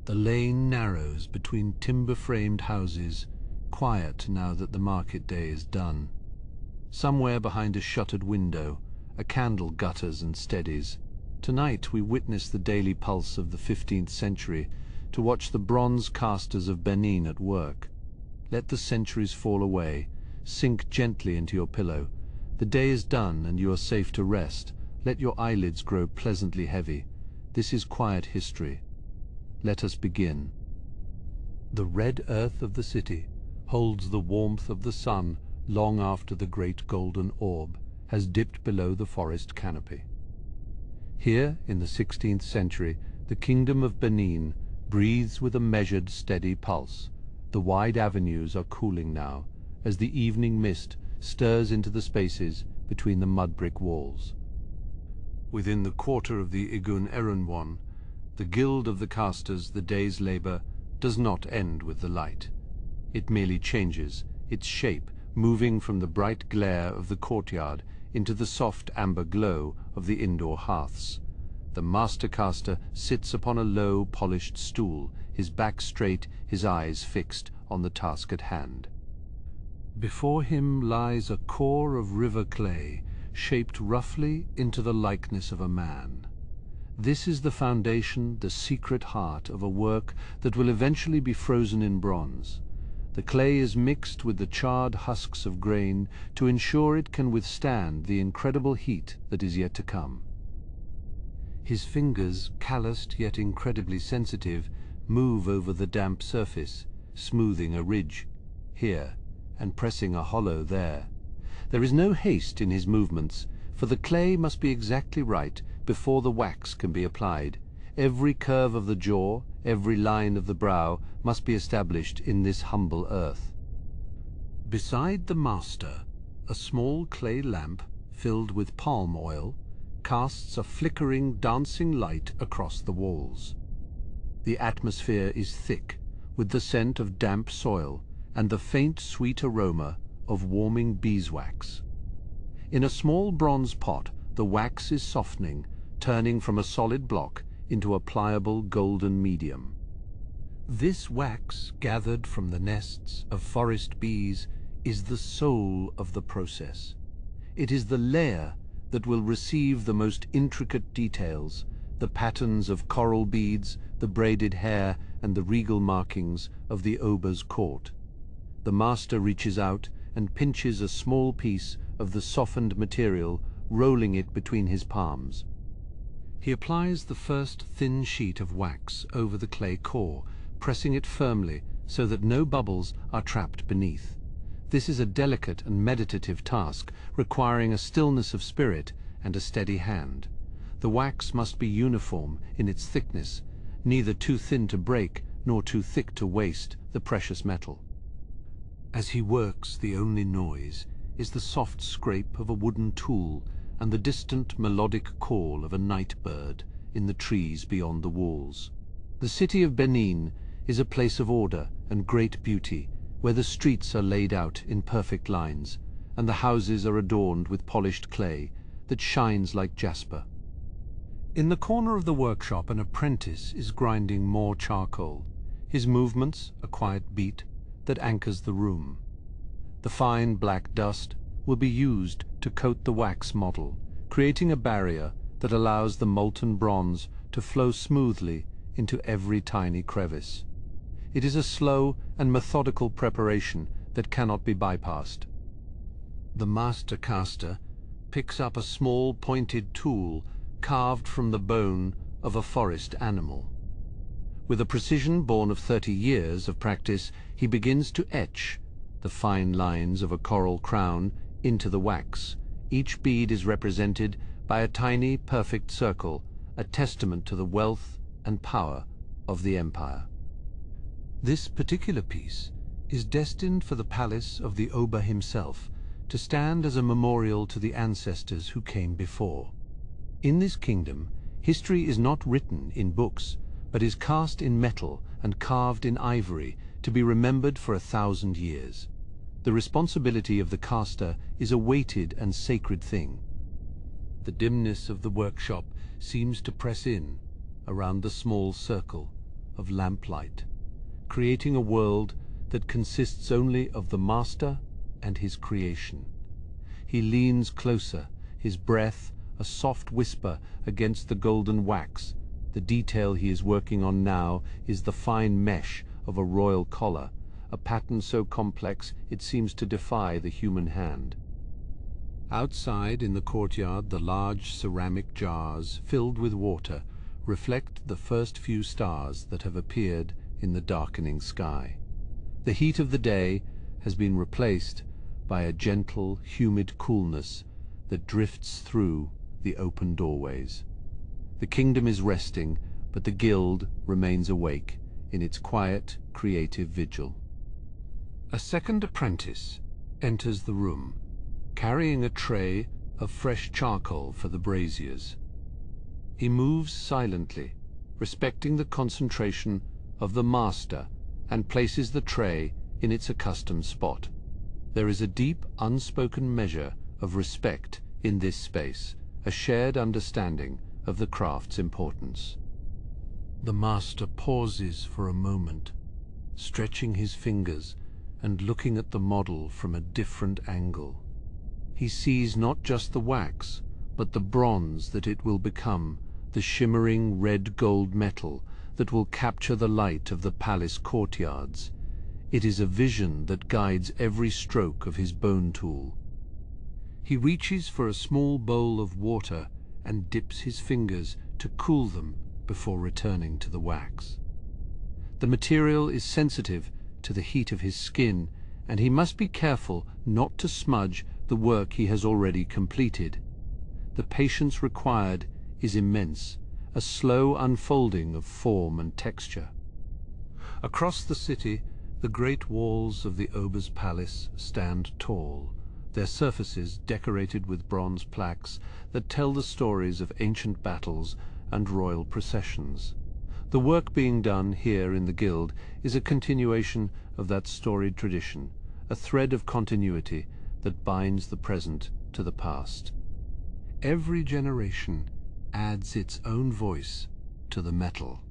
The lane narrows between timber-framed houses, quiet now that the market day is done. Somewhere behind a shuttered window, a candle gutters and steadies. Tonight we witness the daily pulse of the 15th century, to watch the bronze casters of Benin at work. Let the centuries fall away, sink gently into your pillow. The day is done and you are safe to rest. Let your eyelids grow pleasantly heavy. This is quiet history. Let us begin. The red earth of the city holds the warmth of the sun long after the great golden orb has dipped below the forest canopy. Here, in the 16th century, the Kingdom of Benin breathes with a measured, steady pulse. The wide avenues are cooling now, as the evening mist stirs into the spaces between the mud-brick walls. Within the quarter of the Igun Erunwon, the guild of the casters, the day's labor, does not end with the light. It merely changes, its shape moving from the bright glare of the courtyard into the soft amber glow of the indoor hearths. The master caster sits upon a low, polished stool, his back straight, his eyes fixed on the task at hand. Before him lies a core of river clay, shaped roughly into the likeness of a man. This is the foundation, the secret heart of a work that will eventually be frozen in bronze. The clay is mixed with the charred husks of grain to ensure it can withstand the incredible heat that is yet to come. His fingers, calloused yet incredibly sensitive, move over the damp surface, smoothing a ridge here and pressing a hollow there. There is no haste in his movements, for the clay must be exactly right before the wax can be applied. Every curve of the jaw, every line of the brow must be established in this humble earth. Beside the master, a small clay lamp filled with palm oil casts a flickering, dancing light across the walls. The atmosphere is thick with the scent of damp soil and the faint, sweet aroma of warming beeswax. In a small bronze pot, the wax is softening, turning from a solid block into a pliable golden medium. This wax, gathered from the nests of forest bees, is the soul of the process. It is the layer that will receive the most intricate details, the patterns of coral beads, the braided hair, and the regal markings of the Oba's court. The master reaches out and pinches a small piece of the softened material, rolling it between his palms. He applies the first thin sheet of wax over the clay core, pressing it firmly so that no bubbles are trapped beneath. This is a delicate and meditative task, requiring a stillness of spirit and a steady hand. The wax must be uniform in its thickness, neither too thin to break nor too thick to waste the precious metal. As he works, the only noise is the soft scrape of a wooden tool and the distant melodic call of a night bird in the trees beyond the walls. The city of Benin is a place of order and great beauty, where the streets are laid out in perfect lines, and the houses are adorned with polished clay that shines like jasper. In the corner of the workshop, an apprentice is grinding more charcoal, his movements a quiet beat that anchors the room. The fine black dust will be used to coat the wax model, creating a barrier that allows the molten bronze to flow smoothly into every tiny crevice. It is a slow and methodical preparation that cannot be bypassed. The master caster picks up a small pointed tool carved from the bone of a forest animal. With a precision born of 30 years of practice, he begins to etch the fine lines of a coral crown into the wax. Each bead is represented by a tiny, perfect circle, a testament to the wealth and power of the empire. This particular piece is destined for the palace of the Oba himself, to stand as a memorial to the ancestors who came before. In this kingdom, history is not written in books, but is cast in metal and carved in ivory to be remembered for 1,000 years. The responsibility of the caster is a weighted and sacred thing. The dimness of the workshop seems to press in around the small circle of lamplight, creating a world that consists only of the master and his creation. He leans closer, his breath a soft whisper against the golden wax. The detail he is working on now is the fine mesh of a royal collar, a pattern so complex it seems to defy the human hand. Outside in the courtyard, the large ceramic jars filled with water reflect the first few stars that have appeared in the darkening sky. The heat of the day has been replaced by a gentle, humid coolness that drifts through the open doorways. The kingdom is resting, but the guild remains awake in its quiet, creative vigil. A second apprentice enters the room, carrying a tray of fresh charcoal for the braziers. He moves silently, respecting the concentration of the master, and places the tray in its accustomed spot. There is a deep, unspoken measure of respect in this space, a shared understanding of the craft's importance. The master pauses for a moment, stretching his fingers and looking at the model from a different angle. He sees not just the wax, but the bronze that it will become, the shimmering red-gold metal that will capture the light of the palace courtyards. It is a vision that guides every stroke of his bone tool. He reaches for a small bowl of water and dips his fingers to cool them before returning to the wax. The material is sensitive to the heat of his skin, and he must be careful not to smudge the work he has already completed. The patience required is immense, a slow unfolding of form and texture. Across the city, the great walls of the Ober's palace stand tall, their surfaces decorated with bronze plaques that tell the stories of ancient battles and royal processions. The work being done here in the guild is a continuation of that storied tradition, a thread of continuity that binds the present to the past. Every generation adds its own voice to the metal.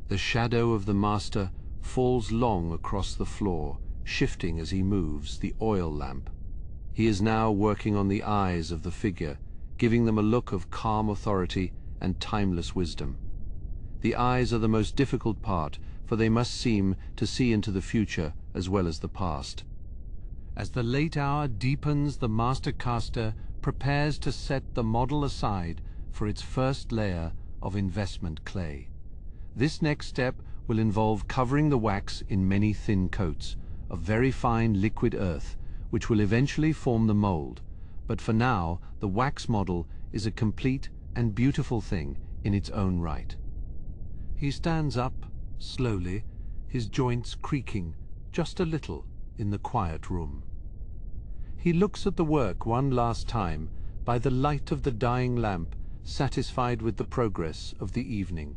The shadow of the master falls long across the floor, shifting as he moves the oil lamp. He is now working on the eyes of the figure, giving them a look of calm authority and timeless wisdom. The eyes are the most difficult part, for they must seem to see into the future as well as the past. As the late hour deepens, the master caster prepares to set the model aside for its first layer of investment clay. This next step will involve covering the wax in many thin coats of very fine liquid earth, which will eventually form the mould. But for now, the wax model is a complete and beautiful thing in its own right. He stands up, slowly, his joints creaking just a little in the quiet room. He looks at the work one last time by the light of the dying lamp, satisfied with the progress of the evening.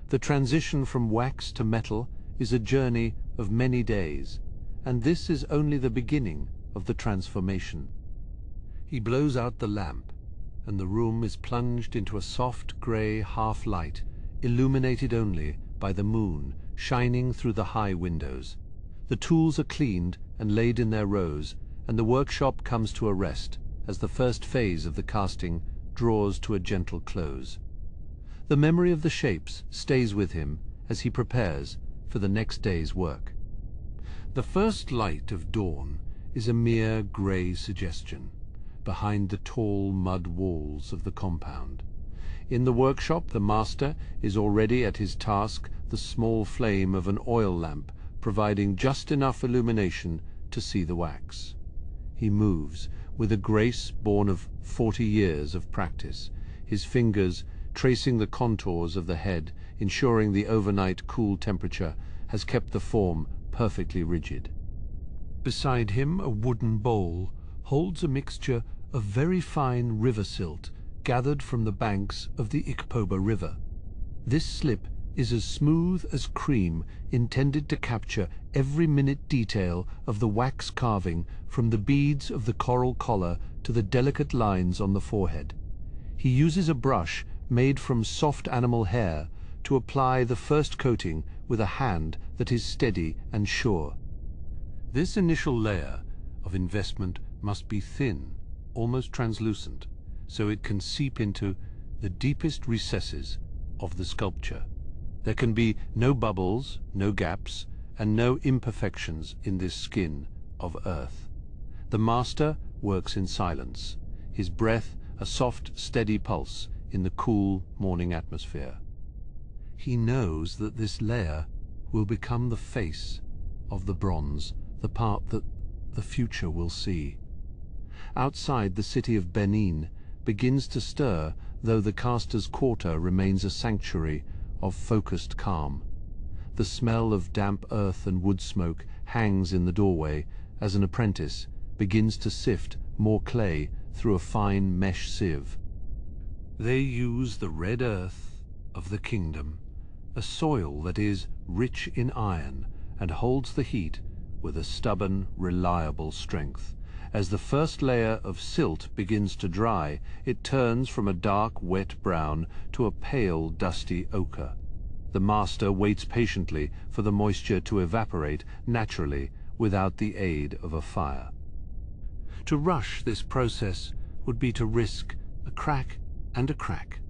The transition from wax to metal is a journey of many days, and this is only the beginning of the transformation. He blows out the lamp, and the room is plunged into a soft grey half-light, illuminated only by the moon shining through the high windows. The tools are cleaned and laid in their rows, and the workshop comes to a rest as the first phase of the casting draws to a gentle close. The memory of the shapes stays with him as he prepares for the next day's work. The first light of dawn is a mere grey suggestion behind the tall mud walls of the compound. In the workshop, the master is already at his task, the small flame of an oil lamp providing just enough illumination to see the wax. He moves with a grace born of 40 years of practice, his fingers tracing the contours of the head, ensuring the overnight cool temperature has kept the form perfectly rigid. Beside him, a wooden bowl holds a mixture of very fine river silt gathered from the banks of the Ikpoba River. This slip is as smooth as cream, intended to capture every minute detail of the wax carving, from the beads of the coral collar to the delicate lines on the forehead. He uses a brush made from soft animal hair to apply the first coating with a hand that is steady and sure. This initial layer of investment must be thin, almost translucent, so it can seep into the deepest recesses of the sculpture. There can be no bubbles, no gaps, and no imperfections in this skin of earth. The master works in silence, his breath a soft, steady pulse in the cool morning atmosphere. He knows that this layer will become the face of the bronze, the part that the future will see. Outside, the city of Benin begins to stir, though the caster's quarter remains a sanctuary of focused calm. The smell of damp earth and wood smoke hangs in the doorway as an apprentice begins to sift more clay through a fine mesh sieve. They use the red earth of the kingdom, a soil that is rich in iron and holds the heat with a stubborn, reliable strength. As the first layer of silt begins to dry, it turns from a dark, wet brown to a pale, dusty ochre. The master waits patiently for the moisture to evaporate naturally without the aid of a fire. To rush this process would be to risk a crack and a crack.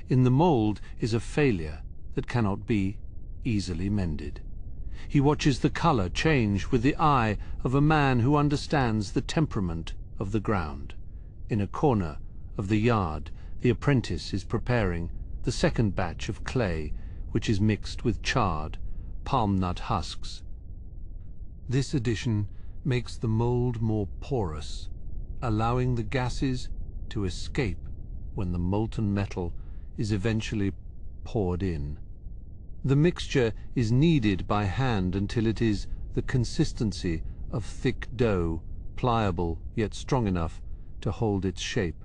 In the mould is a failure that cannot be easily mended. He watches the color change with the eye of a man who understands the temperament of the ground. In a corner of the yard, the apprentice is preparing the second batch of clay, which is mixed with charred palm nut husks. This addition makes the mould more porous, allowing the gases to escape when the molten metal is eventually poured in. The mixture is kneaded by hand until it is the consistency of thick dough, pliable yet strong enough to hold its shape.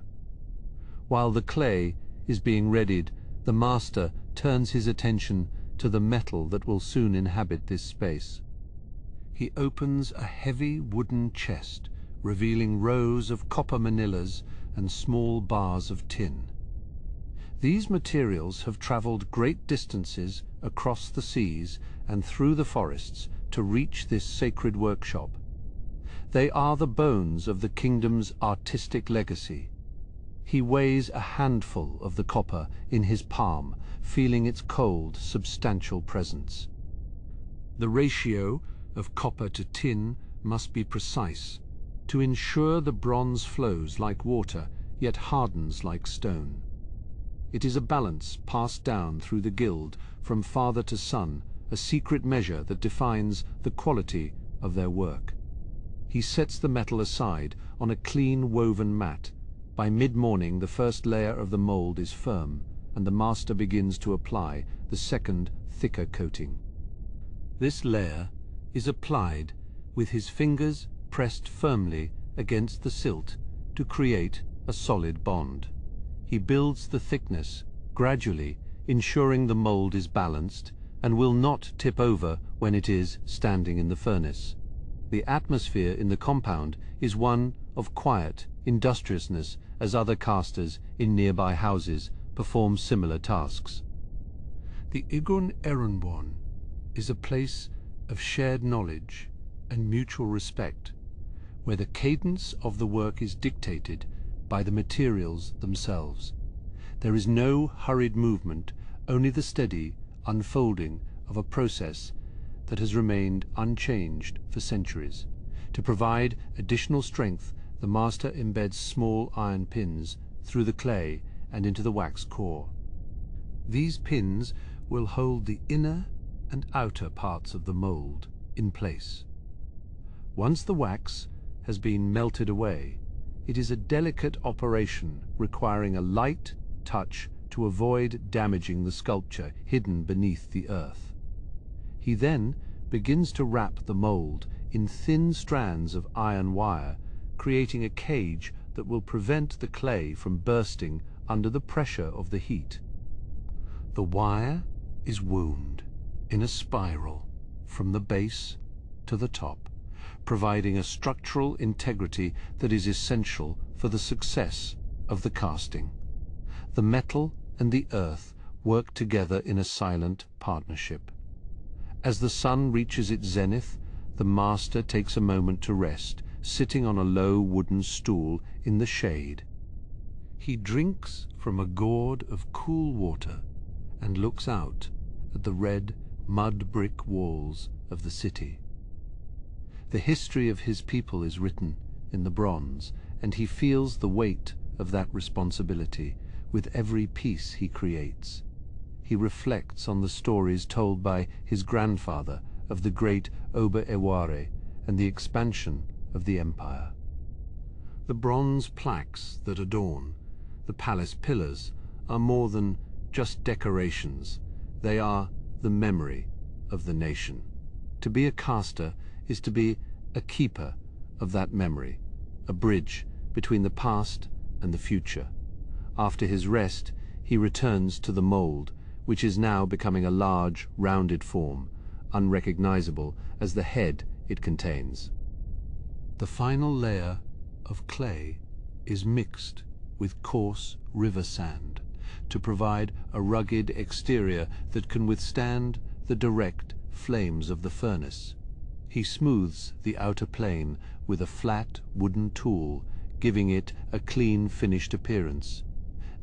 While the clay is being readied, the master turns his attention to the metal that will soon inhabit this space. He opens a heavy wooden chest, revealing rows of copper manillas and small bars of tin. These materials have traveled great distances across the seas and through the forests to reach this sacred workshop. They are the bones of the kingdom's artistic legacy. He weighs a handful of the copper in his palm, feeling its cold, substantial presence. The ratio of copper to tin must be precise to ensure the bronze flows like water, yet hardens like stone. It is a balance passed down through the guild from father to son, a secret measure that defines the quality of their work. He sets the metal aside on a clean woven mat. By mid-morning, the first layer of the mould is firm, and the master begins to apply the second, thicker coating. This layer is applied with his fingers pressed firmly against the silt to create a solid bond. He builds the thickness gradually, ensuring the mould is balanced and will not tip over when it is standing in the furnace. The atmosphere in the compound is one of quiet industriousness as other casters in nearby houses perform similar tasks. The Igun Erunborn is a place of shared knowledge and mutual respect, where the cadence of the work is dictated by the materials themselves. There is no hurried movement, only the steady unfolding of a process that has remained unchanged for centuries. To provide additional strength, the master embeds small iron pins through the clay and into the wax core. These pins will hold the inner and outer parts of the mould in place. Once the wax has been melted away, it is a delicate operation requiring a light touch to avoid damaging the sculpture hidden beneath the earth. He then begins to wrap the mould in thin strands of iron wire, creating a cage that will prevent the clay from bursting under the pressure of the heat. The wire is wound in a spiral from the base to the top, providing a structural integrity that is essential for the success of the casting. The metal and the earth work together in a silent partnership. As the sun reaches its zenith, the master takes a moment to rest, sitting on a low wooden stool in the shade. He drinks from a gourd of cool water and looks out at the red mud brick walls of the city. The history of his people is written in the bronze, and he feels the weight of that responsibility with every piece he creates. He reflects on the stories told by his grandfather of the great Ober-Eware and the expansion of the empire. The bronze plaques that adorn the palace pillars are more than just decorations. They are the memory of the nation. To be a caster is to be a keeper of that memory, a bridge between the past and the future. After his rest, he returns to the mould, which is now becoming a large, rounded form, unrecognizable as the head it contains. The final layer of clay is mixed with coarse river sand to provide a rugged exterior that can withstand the direct flames of the furnace. He smooths the outer plane with a flat wooden tool, giving it a clean, finished appearance.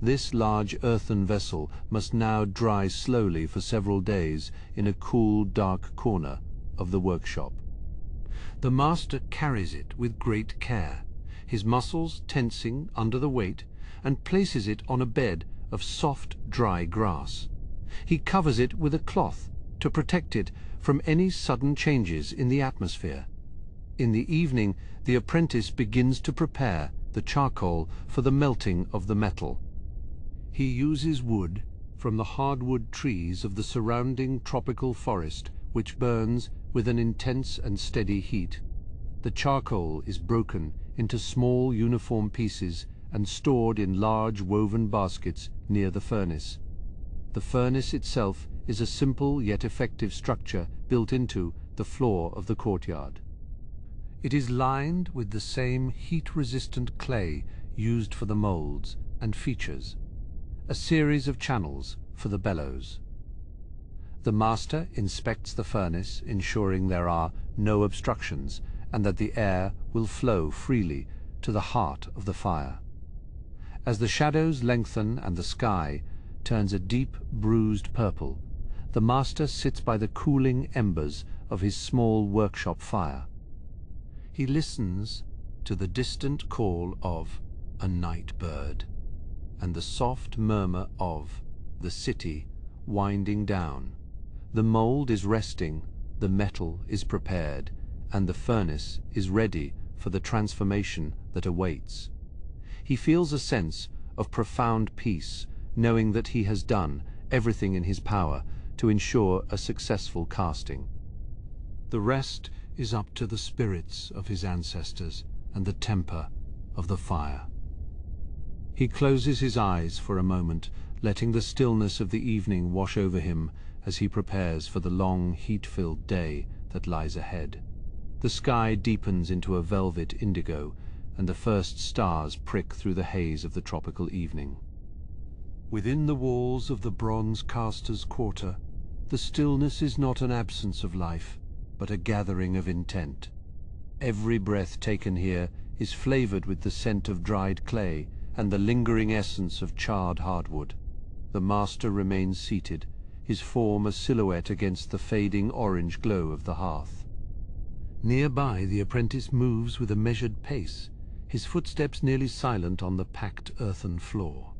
This large earthen vessel must now dry slowly for several days in a cool, dark corner of the workshop. The master carries it with great care, his muscles tensing under the weight, and places it on a bed of soft, dry grass. He covers it with a cloth to protect it from any sudden changes in the atmosphere. In the evening, the apprentice begins to prepare the charcoal for the melting of the metal. He uses wood from the hardwood trees of the surrounding tropical forest, which burns with an intense and steady heat. The charcoal is broken into small uniform pieces and stored in large woven baskets near the furnace. The furnace itself is a simple yet effective structure built into the floor of the courtyard. It is lined with the same heat-resistant clay used for the molds and features a series of channels for the bellows. The master inspects the furnace, ensuring there are no obstructions and that the air will flow freely to the heart of the fire. As the shadows lengthen and the sky turns a deep, bruised purple, the master sits by the cooling embers of his small workshop fire. He listens to the distant call of a night bird and the soft murmur of the city winding down. The mould is resting, the metal is prepared, and the furnace is ready for the transformation that awaits. He feels a sense of profound peace, knowing that he has done everything in his power to ensure a successful casting. The rest is up to the spirits of his ancestors and the temper of the fire. He closes his eyes for a moment, letting the stillness of the evening wash over him as he prepares for the long, heat-filled day that lies ahead. The sky deepens into a velvet indigo, and the first stars prick through the haze of the tropical evening. Within the walls of the bronze caster's quarter, the stillness is not an absence of life, but a gathering of intent. Every breath taken here is flavored with the scent of dried clay and the lingering essence of charred hardwood. The master remains seated, his form a silhouette against the fading orange glow of the hearth. Nearby, the apprentice moves with a measured pace, his footsteps nearly silent on the packed earthen floor.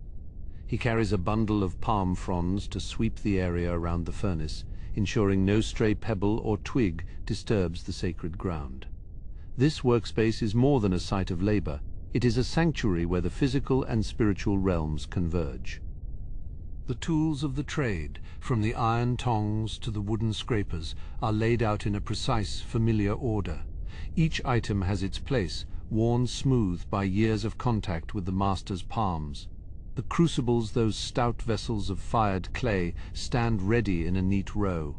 He carries a bundle of palm fronds to sweep the area around the furnace, ensuring no stray pebble or twig disturbs the sacred ground. This workspace is more than a site of labor. It is a sanctuary where the physical and spiritual realms converge. The tools of the trade, from the iron tongs to the wooden scrapers, are laid out in a precise, familiar order. Each item has its place, worn smooth by years of contact with the master's palms. The crucibles, those stout vessels of fired clay, stand ready in a neat row.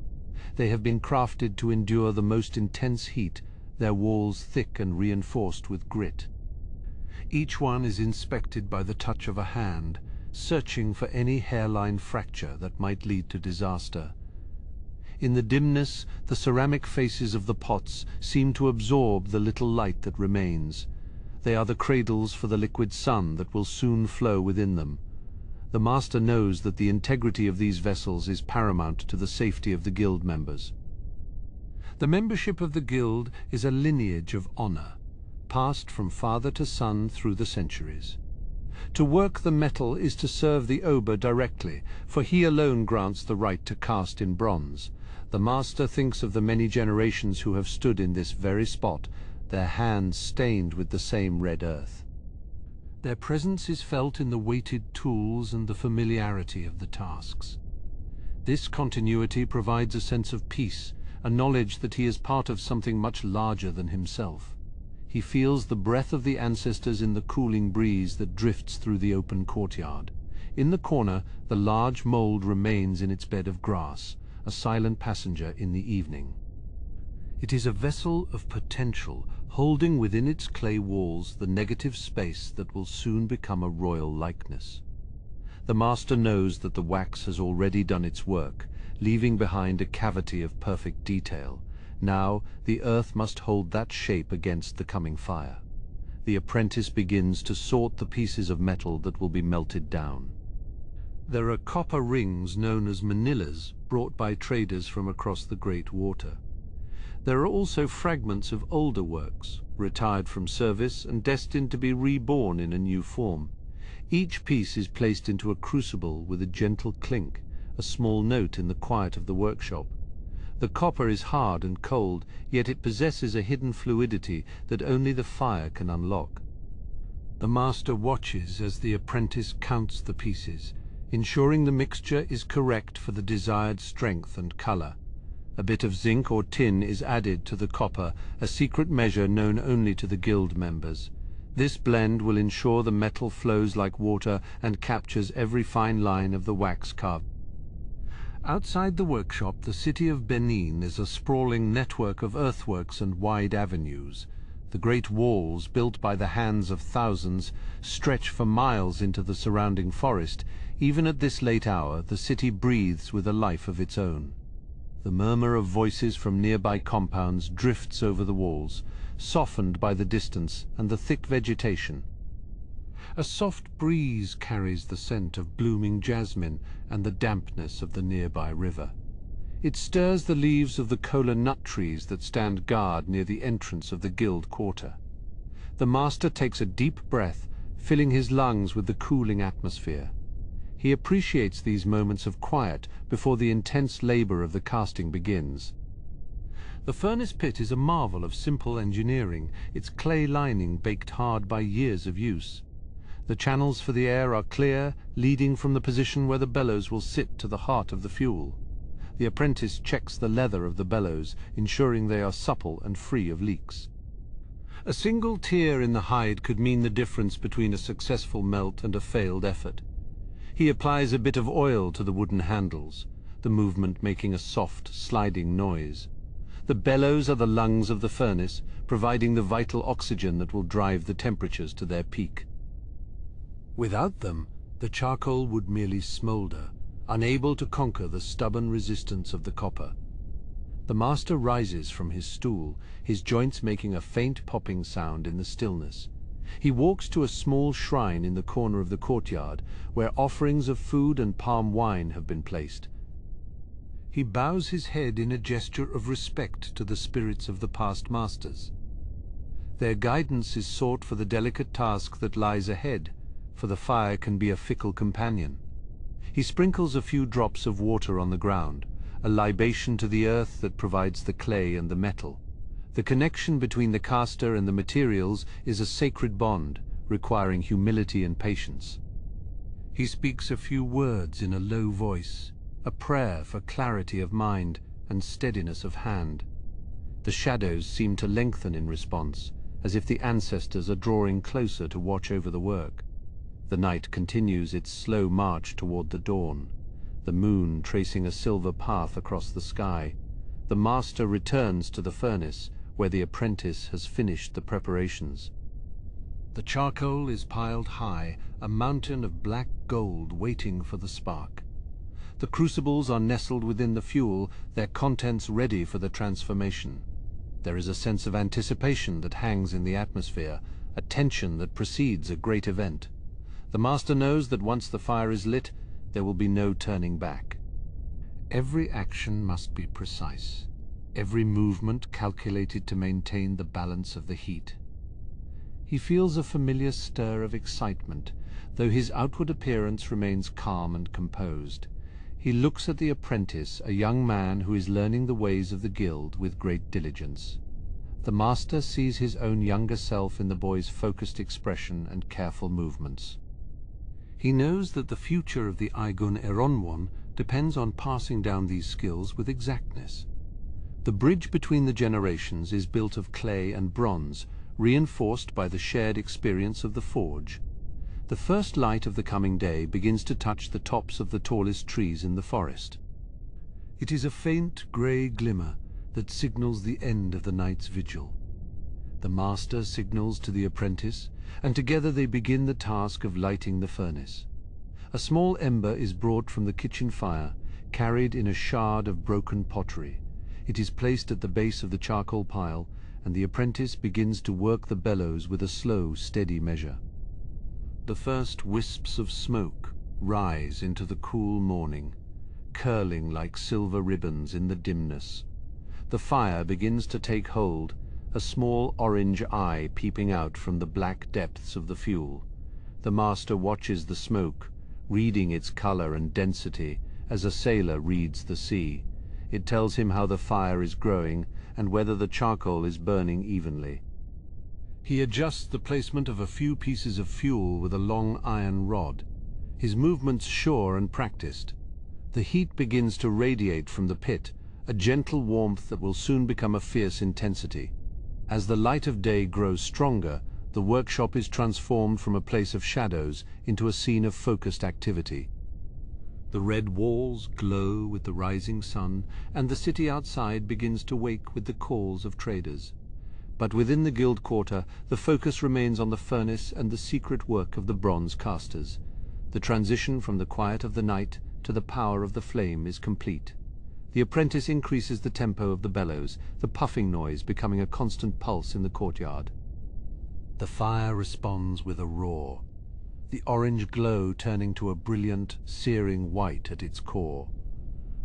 They have been crafted to endure the most intense heat, their walls thick and reinforced with grit. Each one is inspected by the touch of a hand, searching for any hairline fracture that might lead to disaster. In the dimness, the ceramic faces of the pots seem to absorb the little light that remains. They are the cradles for the liquid sun that will soon flow within them. The master knows that the integrity of these vessels is paramount to the safety of the guild members. The membership of the guild is a lineage of honor, passed from father to son through the centuries. To work the metal is to serve the Oba directly, for he alone grants the right to cast in bronze. The master thinks of the many generations who have stood in this very spot, their hands stained with the same red earth. Their presence is felt in the weighted tools and the familiarity of the tasks. This continuity provides a sense of peace, a knowledge that he is part of something much larger than himself. He feels the breath of the ancestors in the cooling breeze that drifts through the open courtyard. In the corner, the large mould remains in its bed of grass, a silent passenger in the evening. It is a vessel of potential, holding within its clay walls the negative space that will soon become a royal likeness. The master knows that the wax has already done its work, leaving behind a cavity of perfect detail. Now, the earth must hold that shape against the coming fire. The apprentice begins to sort the pieces of metal that will be melted down. There are copper rings known as manillas, brought by traders from across the Great Water. There are also fragments of older works, retired from service and destined to be reborn in a new form. Each piece is placed into a crucible with a gentle clink, a small note in the quiet of the workshop. The copper is hard and cold, yet it possesses a hidden fluidity that only the fire can unlock. The master watches as the apprentice counts the pieces, ensuring the mixture is correct for the desired strength and color. A bit of zinc or tin is added to the copper, a secret measure known only to the guild members. This blend will ensure the metal flows like water and captures every fine line of the wax carved. Outside the workshop, the city of Benin is a sprawling network of earthworks and wide avenues. The great walls, built by the hands of thousands, stretch for miles into the surrounding forest. Even at this late hour, the city breathes with a life of its own. The murmur of voices from nearby compounds drifts over the walls, softened by the distance and the thick vegetation. A soft breeze carries the scent of blooming jasmine and the dampness of the nearby river. It stirs the leaves of the kola nut trees that stand guard near the entrance of the guild quarter. The master takes a deep breath, filling his lungs with the cooling atmosphere. He appreciates these moments of quiet before the intense labor of the casting begins. The furnace pit is a marvel of simple engineering, its clay lining baked hard by years of use. The channels for the air are clear, leading from the position where the bellows will sit to the heart of the fuel. The apprentice checks the leather of the bellows, ensuring they are supple and free of leaks. A single tear in the hide could mean the difference between a successful melt and a failed effort. He applies a bit of oil to the wooden handles, the movement making a soft, sliding noise. The bellows are the lungs of the furnace, providing the vital oxygen that will drive the temperatures to their peak. Without them, the charcoal would merely smolder, unable to conquer the stubborn resistance of the copper. The master rises from his stool, his joints making a faint popping sound in the stillness. He walks to a small shrine in the corner of the courtyard, where offerings of food and palm wine have been placed. He bows his head in a gesture of respect to the spirits of the past masters. Their guidance is sought for the delicate task that lies ahead, for the fire can be a fickle companion. He sprinkles a few drops of water on the ground, a libation to the earth that provides the clay and the metal. The connection between the caster and the materials is a sacred bond, requiring humility and patience. He speaks a few words in a low voice, a prayer for clarity of mind and steadiness of hand. The shadows seem to lengthen in response, as if the ancestors are drawing closer to watch over the work. The night continues its slow march toward the dawn, the moon tracing a silver path across the sky. The master returns to the furnace, where the apprentice has finished the preparations. The charcoal is piled high, a mountain of black gold waiting for the spark. The crucibles are nestled within the fuel, their contents ready for the transformation. There is a sense of anticipation that hangs in the atmosphere, a tension that precedes a great event. The master knows that once the fire is lit, there will be no turning back. Every action must be precise, every movement calculated to maintain the balance of the heat. He feels a familiar stir of excitement, though his outward appearance remains calm and composed. He looks at the apprentice, a young man who is learning the ways of the guild with great diligence. The master sees his own younger self in the boy's focused expression and careful movements. He knows that the future of the Aigun Eronwon depends on passing down these skills with exactness. The bridge between the generations is built of clay and bronze, reinforced by the shared experience of the forge. The first light of the coming day begins to touch the tops of the tallest trees in the forest. It is a faint grey glimmer that signals the end of the night's vigil. The master signals to the apprentice, and together they begin the task of lighting the furnace. A small ember is brought from the kitchen fire, carried in a shard of broken pottery. It is placed at the base of the charcoal pile, and the apprentice begins to work the bellows with a slow, steady measure. The first wisps of smoke rise into the cool morning, curling like silver ribbons in the dimness. The fire begins to take hold, a small orange eye peeping out from the black depths of the fuel. The master watches the smoke, reading its color and density as a sailor reads the sea. It tells him how the fire is growing and whether the charcoal is burning evenly. He adjusts the placement of a few pieces of fuel with a long iron rod, his movements sure and practiced. The heat begins to radiate from the pit, a gentle warmth that will soon become a fierce intensity. As the light of day grows stronger, the workshop is transformed from a place of shadows into a scene of focused activity. The red walls glow with the rising sun, and the city outside begins to wake with the calls of traders. But within the guild quarter, the focus remains on the furnace and the secret work of the bronze casters. The transition from the quiet of the night to the power of the flame is complete. The apprentice increases the tempo of the bellows, the puffing noise becoming a constant pulse in the courtyard. The fire responds with a roar, the orange glow turning to a brilliant, searing white at its core.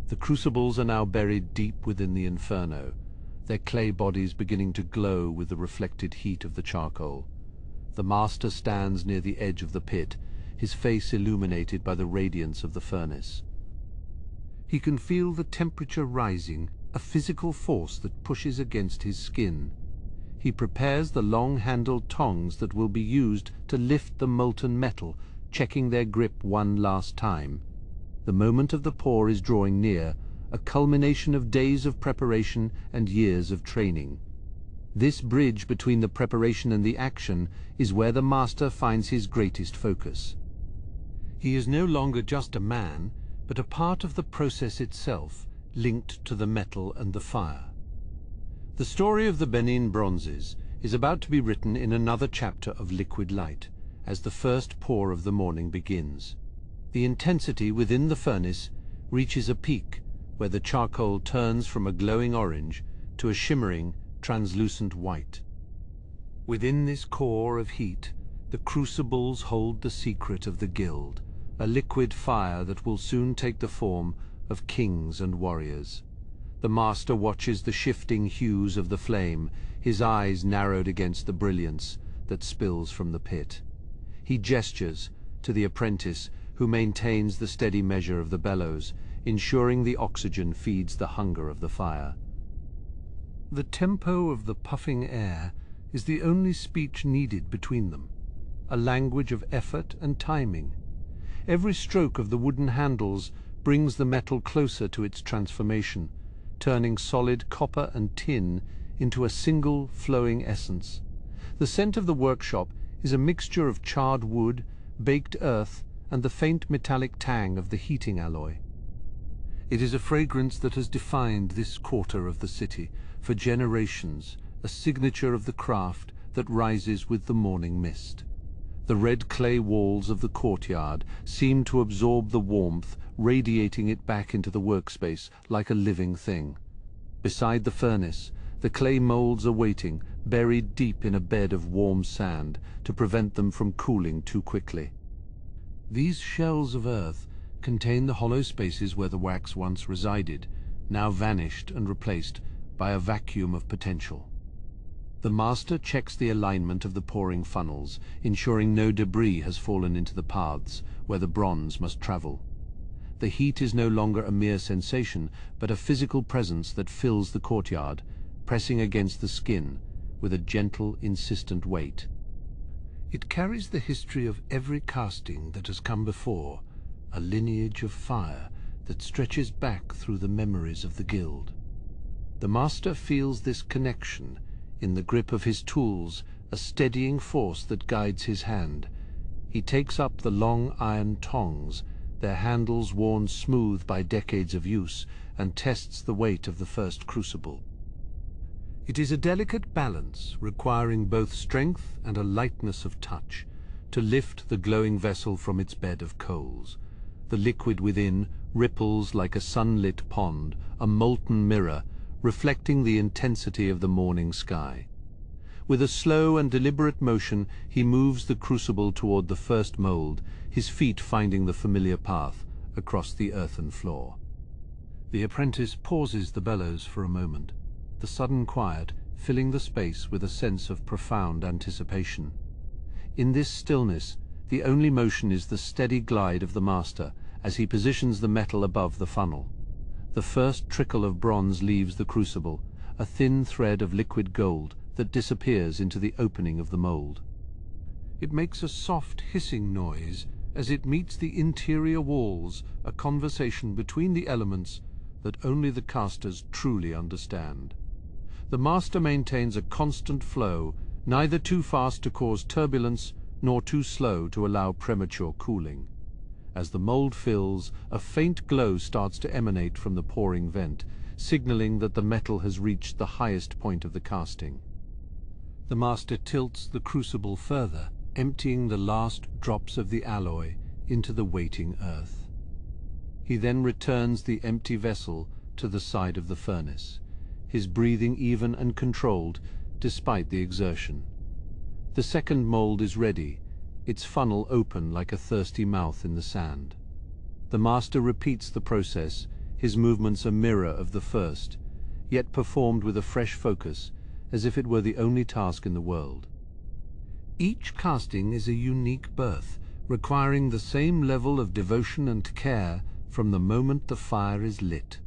The crucibles are now buried deep within the inferno, their clay bodies beginning to glow with the reflected heat of the charcoal. The master stands near the edge of the pit, his face illuminated by the radiance of the furnace. He can feel the temperature rising, a physical force that pushes against his skin. He prepares the long-handled tongs that will be used to lift the molten metal, checking their grip one last time. The moment of the pour is drawing near, a culmination of days of preparation and years of training. This bridge between the preparation and the action is where the master finds his greatest focus. He is no longer just a man, but a part of the process itself, linked to the metal and the fire. The story of the Benin bronzes is about to be written in another chapter of liquid light, as the first pour of the morning begins. The intensity within the furnace reaches a peak where the charcoal turns from a glowing orange to a shimmering, translucent white. Within this core of heat, the crucibles hold the secret of the guild, a liquid fire that will soon take the form of kings and warriors. The master watches the shifting hues of the flame, his eyes narrowed against the brilliance that spills from the pit. He gestures to the apprentice, who maintains the steady measure of the bellows, ensuring the oxygen feeds the hunger of the fire. The tempo of the puffing air is the only speech needed between them, a language of effort and timing. Every stroke of the wooden handles brings the metal closer to its transformation, turning solid copper and tin into a single flowing essence. The scent of the workshop is a mixture of charred wood, baked earth, and the faint metallic tang of the heating alloy. It is a fragrance that has defined this quarter of the city for generations, a signature of the craft that rises with the morning mist. The red clay walls of the courtyard seem to absorb the warmth, radiating it back into the workspace like a living thing. Beside the furnace, the clay molds are waiting, buried deep in a bed of warm sand, to prevent them from cooling too quickly. These shells of earth contain the hollow spaces where the wax once resided, now vanished and replaced by a vacuum of potential. The master checks the alignment of the pouring funnels, ensuring no debris has fallen into the paths where the bronze must travel. The heat is no longer a mere sensation, but a physical presence that fills the courtyard, pressing against the skin with a gentle, insistent weight. It carries the history of every casting that has come before, a lineage of fire that stretches back through the memories of the guild. The master feels this connection in the grip of his tools, a steadying force that guides his hand. He takes up the long iron tongs, their handles worn smooth by decades of use, and tests the weight of the first crucible. It is a delicate balance, requiring both strength and a lightness of touch, to lift the glowing vessel from its bed of coals. The liquid within ripples like a sunlit pond, a molten mirror, reflecting the intensity of the morning sky. With a slow and deliberate motion, he moves the crucible toward the first mold, his feet finding the familiar path across the earthen floor. The apprentice pauses the bellows for a moment, the sudden quiet filling the space with a sense of profound anticipation. In this stillness, the only motion is the steady glide of the master as he positions the metal above the funnel. The first trickle of bronze leaves the crucible, a thin thread of liquid gold that disappears into the opening of the mold. It makes a soft hissing noise as it meets the interior walls, a conversation between the elements that only the casters truly understand. The master maintains a constant flow, neither too fast to cause turbulence nor too slow to allow premature cooling. As the mold fills, a faint glow starts to emanate from the pouring vent, signaling that the metal has reached the highest point of the casting. The master tilts the crucible further, emptying the last drops of the alloy into the waiting earth. He then returns the empty vessel to the side of the furnace, his breathing even and controlled despite the exertion. The second mold is ready, its funnel open like a thirsty mouth in the sand. The master repeats the process, his movements a mirror of the first, yet performed with a fresh focus, as if it were the only task in the world. Each casting is a unique birth, requiring the same level of devotion and care from the moment the fire is lit.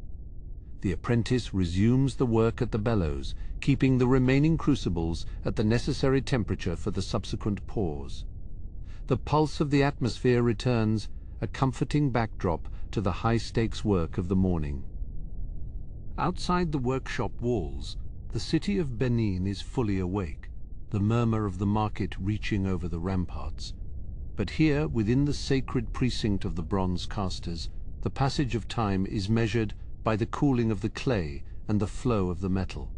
The apprentice resumes the work at the bellows, keeping the remaining crucibles at the necessary temperature for the subsequent pours. The pulse of the atmosphere returns, a comforting backdrop to the high-stakes work of the morning. Outside the workshop walls, the city of Benin is fully awake, the murmur of the market reaching over the ramparts. But here, within the sacred precinct of the bronze casters, the passage of time is measured by the cooling of the clay and the flow of the metal.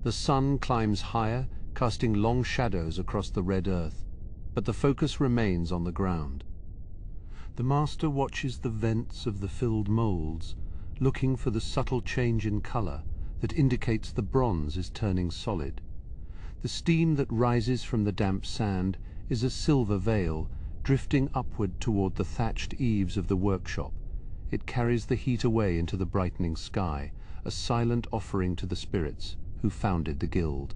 The sun climbs higher, casting long shadows across the red earth, but the focus remains on the ground. The master watches the vents of the filled molds, looking for the subtle change in color that indicates the bronze is turning solid. The steam that rises from the damp sand is a silver veil, drifting upward toward the thatched eaves of the workshop. It carries the heat away into the brightening sky, a silent offering to the spirits who founded the guild.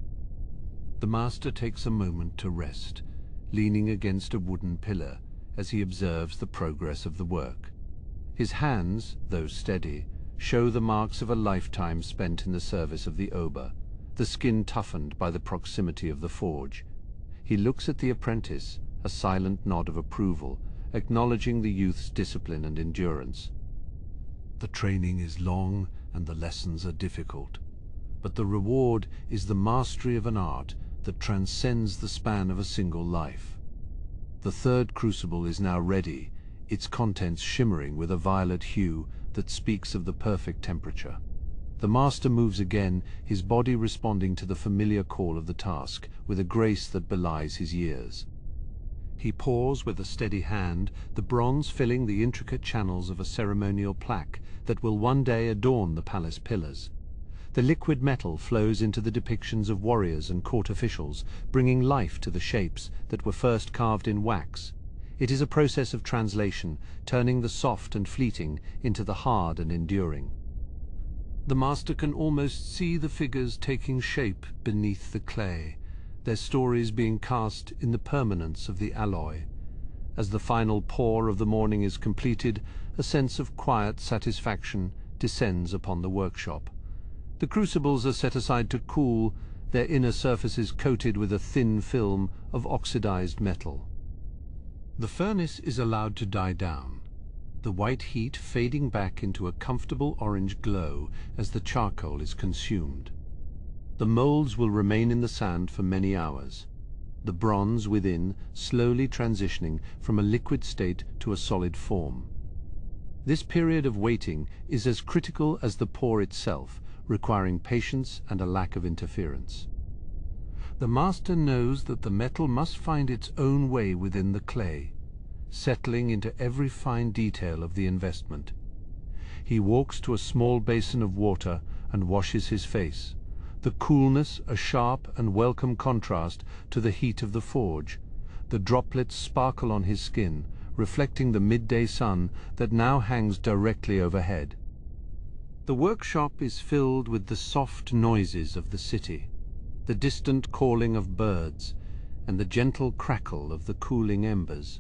The master takes a moment to rest, leaning against a wooden pillar as he observes the progress of the work. His hands, though steady, show the marks of a lifetime spent in the service of the Oba, the skin toughened by the proximity of the forge. He looks at the apprentice, a silent nod of approval, acknowledging the youth's discipline and endurance. The training is long and the lessons are difficult, but the reward is the mastery of an art that transcends the span of a single life. The third crucible is now ready, its contents shimmering with a violet hue that speaks of the perfect temperature. The master moves again, his body responding to the familiar call of the task, with a grace that belies his years. He pours with a steady hand, the bronze filling the intricate channels of a ceremonial plaque that will one day adorn the palace pillars. The liquid metal flows into the depictions of warriors and court officials, bringing life to the shapes that were first carved in wax. It is a process of translation, turning the soft and fleeting into the hard and enduring. The master can almost see the figures taking shape beneath the clay, their stories being cast in the permanence of the alloy. As the final pour of the morning is completed, a sense of quiet satisfaction descends upon the workshop. The crucibles are set aside to cool, their inner surfaces coated with a thin film of oxidized metal. The furnace is allowed to die down, the white heat fading back into a comfortable orange glow as the charcoal is consumed. The molds will remain in the sand for many hours, the bronze within slowly transitioning from a liquid state to a solid form. This period of waiting is as critical as the pour itself, requiring patience and a lack of interference. The master knows that the metal must find its own way within the clay, settling into every fine detail of the investment. He walks to a small basin of water and washes his face, the coolness a sharp and welcome contrast to the heat of the forge. The droplets sparkle on his skin, reflecting the midday sun that now hangs directly overhead. The workshop is filled with the soft noises of the city, the distant calling of birds, and the gentle crackle of the cooling embers.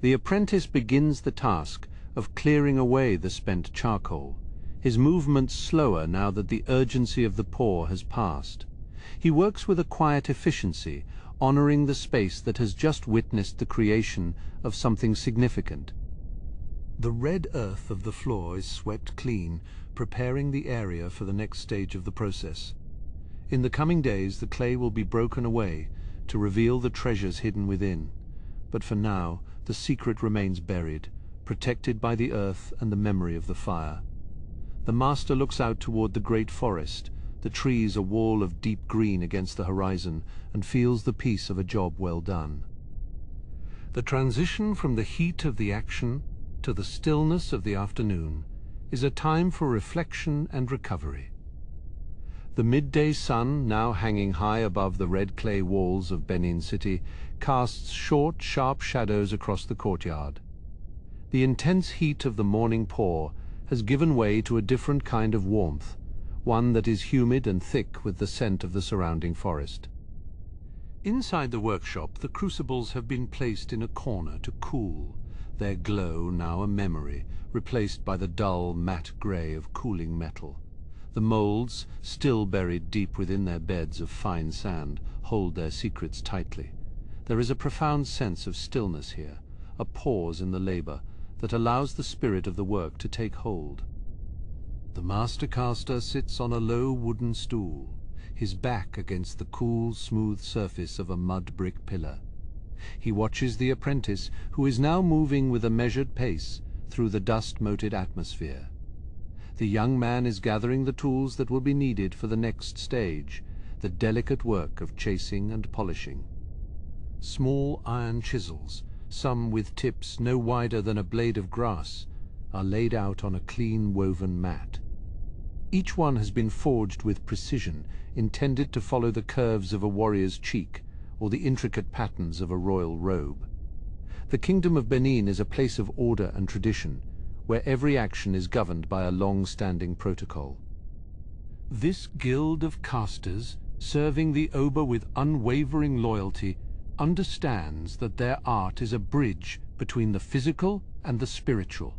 The apprentice begins the task of clearing away the spent charcoal, his movements slower now that the urgency of the pour has passed. He works with a quiet efficiency, honoring the space that has just witnessed the creation of something significant. The red earth of the floor is swept clean, preparing the area for the next stage of the process. In the coming days, the clay will be broken away to reveal the treasures hidden within. But for now, the secret remains buried, protected by the earth and the memory of the fire. The master looks out toward the great forest, the trees a wall of deep green against the horizon, and feels the peace of a job well done. The transition from the heat of the action to the stillness of the afternoon is a time for reflection and recovery. The midday sun, now hanging high above the red clay walls of Benin City, casts short, sharp shadows across the courtyard. The intense heat of the morning pour has given way to a different kind of warmth, one that is humid and thick with the scent of the surrounding forest. Inside the workshop, the crucibles have been placed in a corner to cool, their glow now a memory, replaced by the dull, matte grey of cooling metal. The moulds, still buried deep within their beds of fine sand, hold their secrets tightly. There is a profound sense of stillness here, a pause in the labor that allows the spirit of the work to take hold. The master caster sits on a low wooden stool, his back against the cool, smooth surface of a mud brick pillar. He watches the apprentice, who is now moving with a measured pace through the dust-moated atmosphere. The young man is gathering the tools that will be needed for the next stage, the delicate work of chasing and polishing. Small iron chisels, some with tips no wider than a blade of grass, are laid out on a clean woven mat. Each one has been forged with precision, intended to follow the curves of a warrior's cheek or the intricate patterns of a royal robe. The Kingdom of Benin is a place of order and tradition, where every action is governed by a long-standing protocol. This guild of casters, serving the Oba with unwavering loyalty, understands that their art is a bridge between the physical and the spiritual.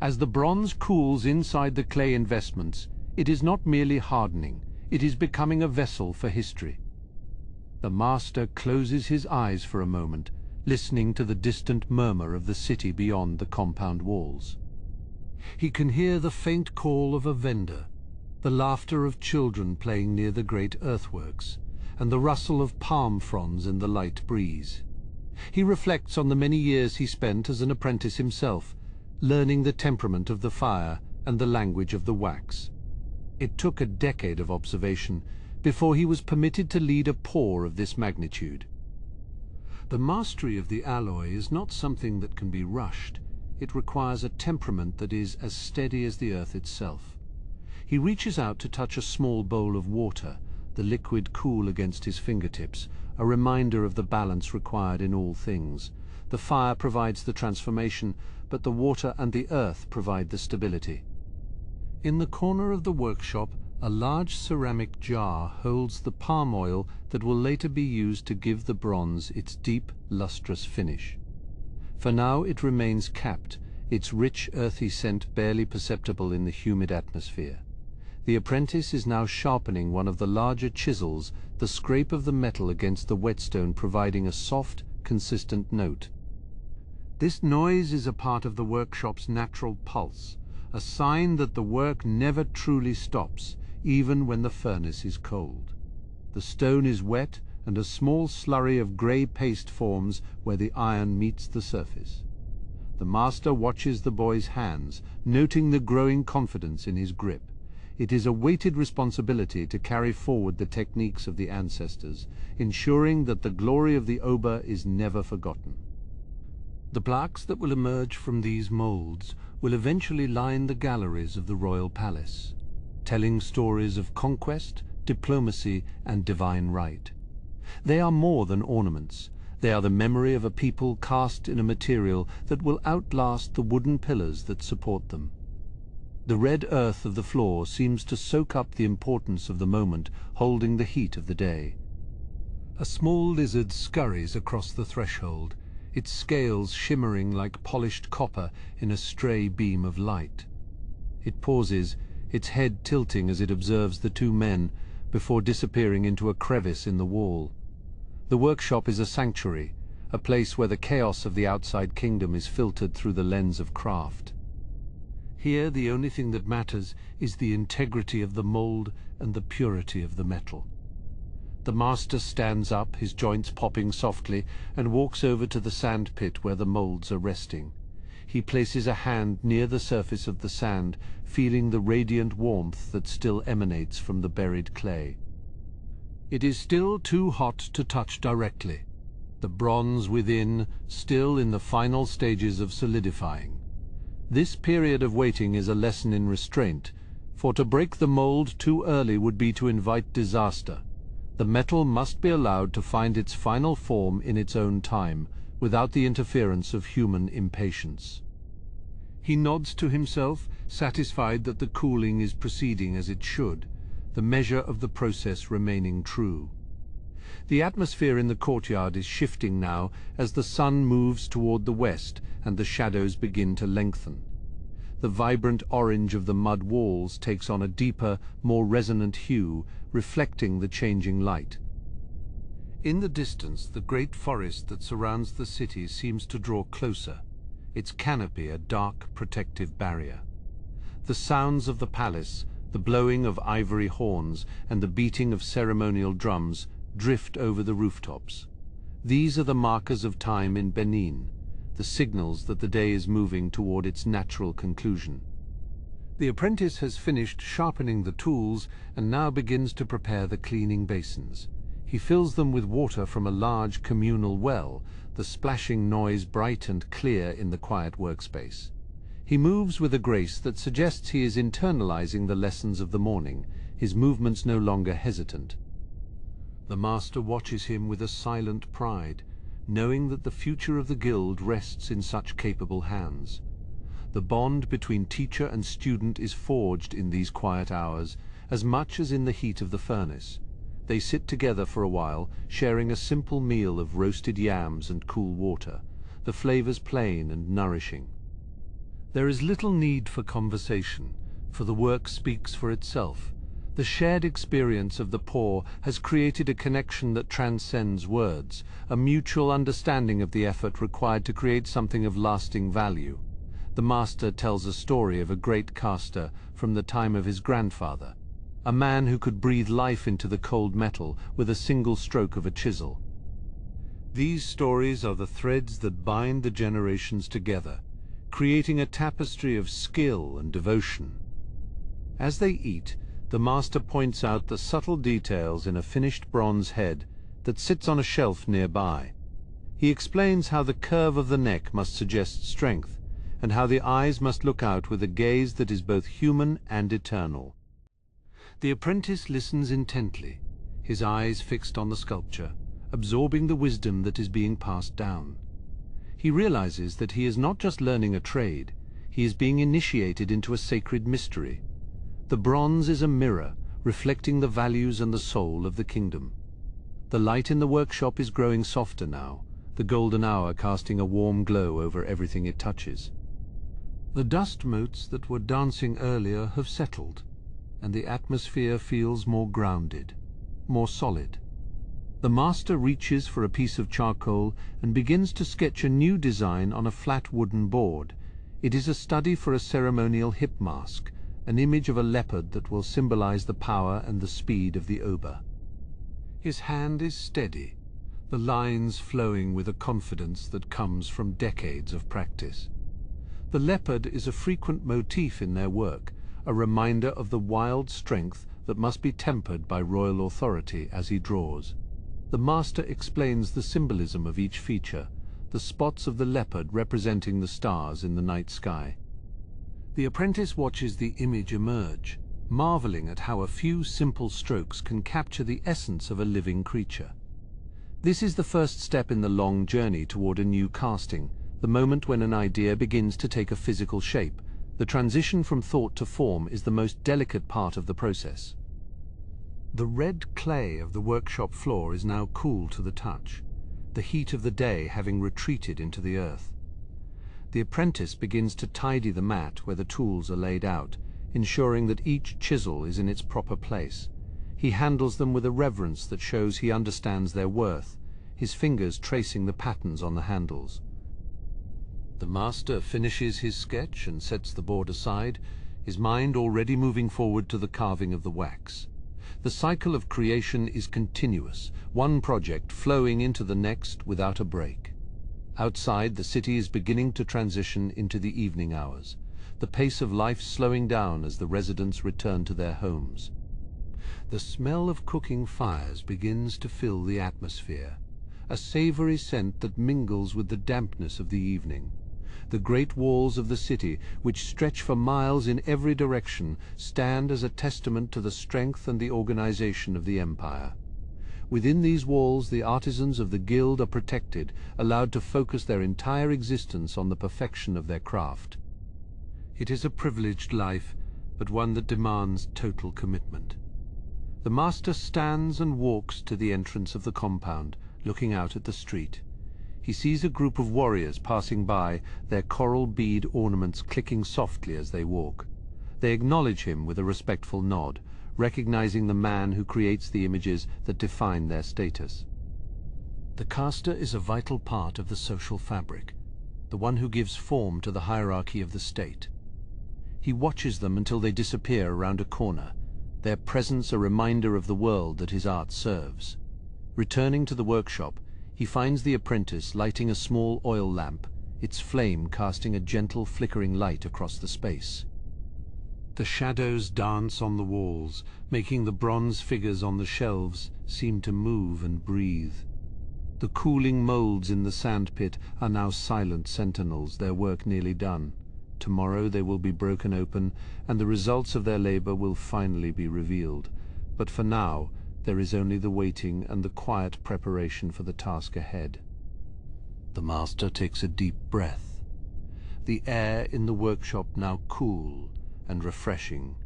As the bronze cools inside the clay investments, it is not merely hardening, it is becoming a vessel for history. The master closes his eyes for a moment, listening to the distant murmur of the city beyond the compound walls. He can hear the faint call of a vendor, the laughter of children playing near the great earthworks, and the rustle of palm fronds in the light breeze. He reflects on the many years he spent as an apprentice himself, learning the temperament of the fire and the language of the wax. It took a decade of observation before he was permitted to lead a pour of this magnitude. The mastery of the alloy is not something that can be rushed. It requires a temperament that is as steady as the earth itself. He reaches out to touch a small bowl of water, the liquid cool against his fingertips, a reminder of the balance required in all things. The fire provides the transformation, but the water and the earth provide the stability. In the corner of the workshop, a large ceramic jar holds the palm oil that will later be used to give the bronze its deep, lustrous finish. For now it remains capped, its rich, earthy scent barely perceptible in the humid atmosphere. The apprentice is now sharpening one of the larger chisels, the scrape of the metal against the whetstone providing a soft, consistent note. This noise is a part of the workshop's natural pulse, a sign that the work never truly stops, even when the furnace is cold. The stone is wet, and a small slurry of grey paste forms where the iron meets the surface. The master watches the boy's hands, noting the growing confidence in his grip. It is a weighted responsibility to carry forward the techniques of the ancestors, ensuring that the glory of the Oba is never forgotten. The plaques that will emerge from these moulds will eventually line the galleries of the royal palace, telling stories of conquest, diplomacy, and divine right. They are more than ornaments. They are the memory of a people cast in a material that will outlast the wooden pillars that support them. The red earth of the floor seems to soak up the importance of the moment, holding the heat of the day. A small lizard scurries across the threshold, its scales shimmering like polished copper in a stray beam of light. It pauses, its head tilting as it observes the two men, before disappearing into a crevice in the wall. The workshop is a sanctuary, a place where the chaos of the outside kingdom is filtered through the lens of craft. Here the only thing that matters is the integrity of the mould and the purity of the metal. The master stands up, his joints popping softly, and walks over to the sand pit where the moulds are resting. He places a hand near the surface of the sand, feeling the radiant warmth that still emanates from the buried clay. It is still too hot to touch directly, the bronze within still in the final stages of solidifying. This period of waiting is a lesson in restraint, for to break the mould too early would be to invite disaster. The metal must be allowed to find its final form in its own time, without the interference of human impatience. He nods to himself, satisfied that the cooling is proceeding as it should, the measure of the process remaining true. The atmosphere in the courtyard is shifting now as the sun moves toward the west and the shadows begin to lengthen. The vibrant orange of the mud walls takes on a deeper, more resonant hue, reflecting the changing light. In the distance, the great forest that surrounds the city seems to draw closer, its canopy a dark, protective barrier. The sounds of the palace, the blowing of ivory horns and the beating of ceremonial drums drift over the rooftops. These are the markers of time in Benin, the signals that the day is moving toward its natural conclusion. The apprentice has finished sharpening the tools and now begins to prepare the cleaning basins. He fills them with water from a large communal well, the splashing noise bright and clear in the quiet workspace. He moves with a grace that suggests he is internalizing the lessons of the morning, his movements no longer hesitant. The master watches him with a silent pride, knowing that the future of the guild rests in such capable hands. The bond between teacher and student is forged in these quiet hours, as much as in the heat of the furnace. They sit together for a while, sharing a simple meal of roasted yams and cool water, the flavors plain and nourishing. There is little need for conversation, for the work speaks for itself. The shared experience of the poor has created a connection that transcends words, a mutual understanding of the effort required to create something of lasting value. The master tells a story of a great caster from the time of his grandfather, a man who could breathe life into the cold metal with a single stroke of a chisel. These stories are the threads that bind the generations together, creating a tapestry of skill and devotion. As they eat, The master points out the subtle details in a finished bronze head that sits on a shelf nearby. He explains how the curve of the neck must suggest strength, and how the eyes must look out with a gaze that is both human and eternal. The apprentice listens intently, his eyes fixed on the sculpture, absorbing the wisdom that is being passed down. He realizes that he is not just learning a trade, he is being initiated into a sacred mystery. The bronze is a mirror, reflecting the values and the soul of the kingdom. The light in the workshop is growing softer now, the golden hour casting a warm glow over everything it touches. The dust motes that were dancing earlier have settled, and the atmosphere feels more grounded, more solid. The master reaches for a piece of charcoal and begins to sketch a new design on a flat wooden board. It is a study for a ceremonial hip mask, an image of a leopard that will symbolize the power and the speed of the oba. His hand is steady, the lines flowing with a confidence that comes from decades of practice. The leopard is a frequent motif in their work, a reminder of the wild strength that must be tempered by royal authority as he draws. The master explains the symbolism of each feature, the spots of the leopard representing the stars in the night sky. The apprentice watches the image emerge, marveling at how a few simple strokes can capture the essence of a living creature. This is the first step in the long journey toward a new casting, the moment when an idea begins to take a physical shape. The transition from thought to form is the most delicate part of the process. The red clay of the workshop floor is now cool to the touch, the heat of the day having retreated into the earth. The apprentice begins to tidy the mat where the tools are laid out, ensuring that each chisel is in its proper place. He handles them with a reverence that shows he understands their worth, his fingers tracing the patterns on the handles. The master finishes his sketch and sets the board aside, his mind already moving forward to the carving of the wax. The cycle of creation is continuous, one project flowing into the next without a break. Outside, the city is beginning to transition into the evening hours, the pace of life slowing down as the residents return to their homes. The smell of cooking fires begins to fill the atmosphere, a savory scent that mingles with the dampness of the evening. The great walls of the city, which stretch for miles in every direction, stand as a testament to the strength and the organization of the empire. Within these walls, the artisans of the guild are protected, allowed to focus their entire existence on the perfection of their craft. It is a privileged life, but one that demands total commitment. The master stands and walks to the entrance of the compound, looking out at the street. He sees a group of warriors passing by, their coral bead ornaments clicking softly as they walk. They acknowledge him with a respectful nod, recognizing the man who creates the images that define their status. The caster is a vital part of the social fabric, the one who gives form to the hierarchy of the state. He watches them until they disappear around a corner, their presence a reminder of the world that his art serves. Returning to the workshop, he finds the apprentice lighting a small oil lamp, its flame casting a gentle flickering light across the space. The shadows dance on the walls, making the bronze figures on the shelves seem to move and breathe. The cooling molds in the sandpit are now silent sentinels, their work nearly done. Tomorrow they will be broken open, and the results of their labor will finally be revealed. But for now, there is only the waiting and the quiet preparation for the task ahead. The master takes a deep breath. The air in the workshop now cool and refreshing.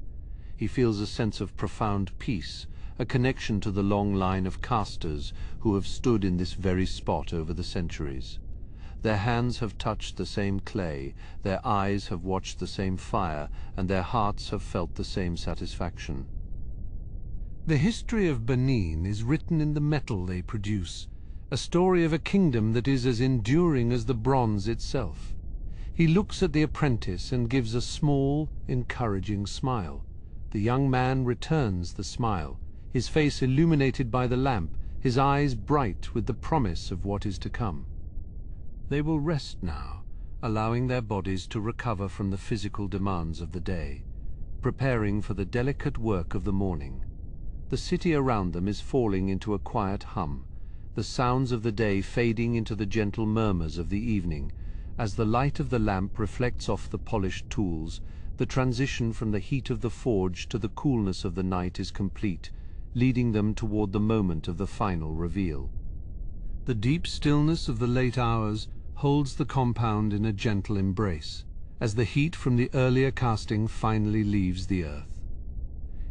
He feels a sense of profound peace, a connection to the long line of casters who have stood in this very spot over the centuries. Their hands have touched the same clay, their eyes have watched the same fire, and their hearts have felt the same satisfaction. The history of Benin is written in the metal they produce, a story of a kingdom that is as enduring as the bronze itself. He looks at the apprentice and gives a small, encouraging smile. The young man returns the smile, his face illuminated by the lamp, his eyes bright with the promise of what is to come. They will rest now, allowing their bodies to recover from the physical demands of the day. preparing for the delicate work of the morning. The city around them is falling into a quiet hum, the sounds of the day fading into the gentle murmurs of the evening. As the light of the lamp reflects off the polished tools, the transition from the heat of the forge to the coolness of the night is complete, leading them toward the moment of the final reveal. The deep stillness of the late hours holds the compound in a gentle embrace, as the heat from the earlier casting finally leaves the earth.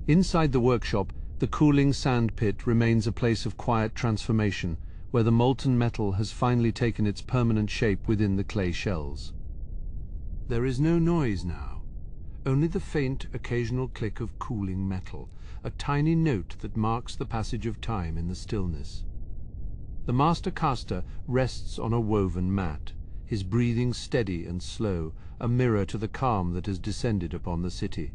Inside the workshop, the cooling sand pit remains a place of quiet transformation, where the molten metal has finally taken its permanent shape within the clay shells. There is no noise now, only the faint, occasional click of cooling metal, a tiny note that marks the passage of time in the stillness. The master caster rests on a woven mat, his breathing steady and slow, a mirror to the calm that has descended upon the city.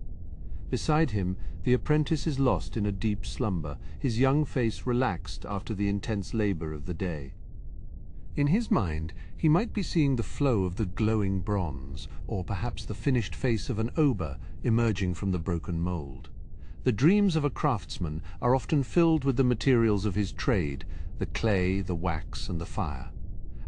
Beside him, the apprentice is lost in a deep slumber, his young face relaxed after the intense labor of the day. In his mind, he might be seeing the flow of the glowing bronze, or perhaps the finished face of an oba emerging from the broken mould. The dreams of a craftsman are often filled with the materials of his trade, the clay, the wax, and the fire.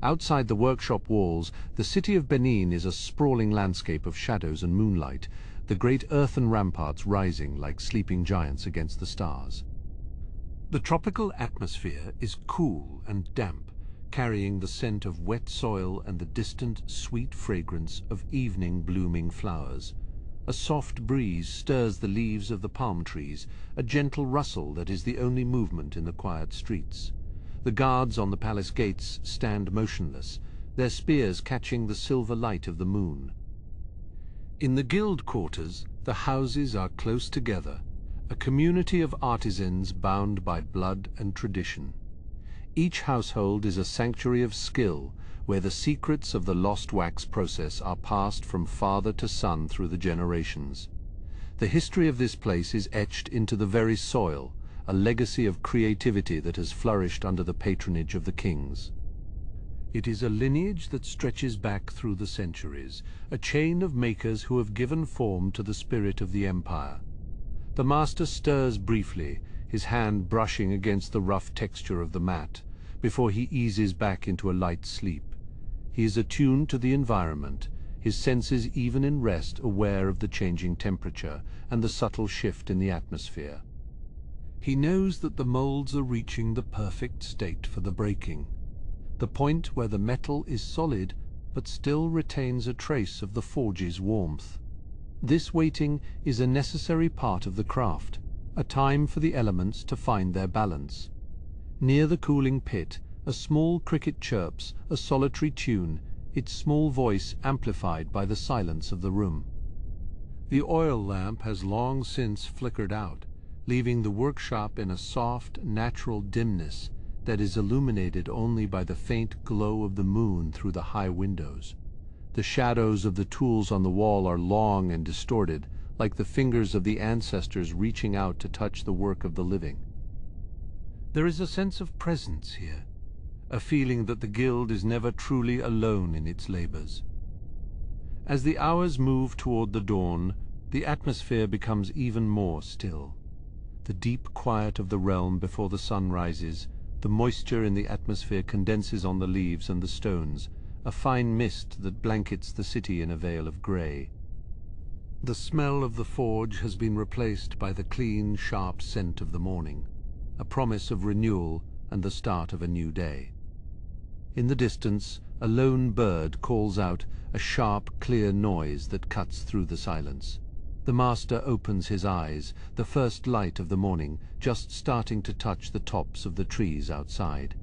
Outside the workshop walls, the city of Benin is a sprawling landscape of shadows and moonlight, the great earthen ramparts rising like sleeping giants against the stars. The tropical atmosphere is cool and damp, carrying the scent of wet soil and the distant, sweet fragrance of evening blooming flowers. A soft breeze stirs the leaves of the palm trees, a gentle rustle that is the only movement in the quiet streets. The guards on the palace gates stand motionless, their spears catching the silver light of the moon. In the guild quarters, the houses are close together, a community of artisans bound by blood and tradition. Each household is a sanctuary of skill, where the secrets of the lost wax process are passed from father to son through the generations. The history of this place is etched into the very soil, a legacy of creativity that has flourished under the patronage of the kings. It is a lineage that stretches back through the centuries, a chain of makers who have given form to the spirit of the empire. The master stirs briefly, his hand brushing against the rough texture of the mat, before he eases back into a light sleep. He is attuned to the environment, his senses even in rest aware of the changing temperature and the subtle shift in the atmosphere. He knows that the molds are reaching the perfect state for the breaking, the point where the metal is solid but still retains a trace of the forge's warmth. This waiting is a necessary part of the craft, a time for the elements to find their balance. Near the cooling pit, a small cricket chirps, a solitary tune, its small voice amplified by the silence of the room. The oil lamp has long since flickered out, leaving the workshop in a soft, natural dimness that is illuminated only by the faint glow of the moon through the high windows. The shadows of the tools on the wall are long and distorted, like the fingers of the ancestors reaching out to touch the work of the living. There is a sense of presence here, a feeling that the guild is never truly alone in its labors. As the hours move toward the dawn, the atmosphere becomes even more still. The deep quiet of the realm before the sun rises, the moisture in the atmosphere condenses on the leaves and the stones, a fine mist that blankets the city in a veil of gray. The smell of the forge has been replaced by the clean, sharp scent of the morning, a promise of renewal and the start of a new day. In the distance, a lone bird calls out, a sharp, clear noise that cuts through the silence. The master opens his eyes, the first light of the morning just starting to touch the tops of the trees outside.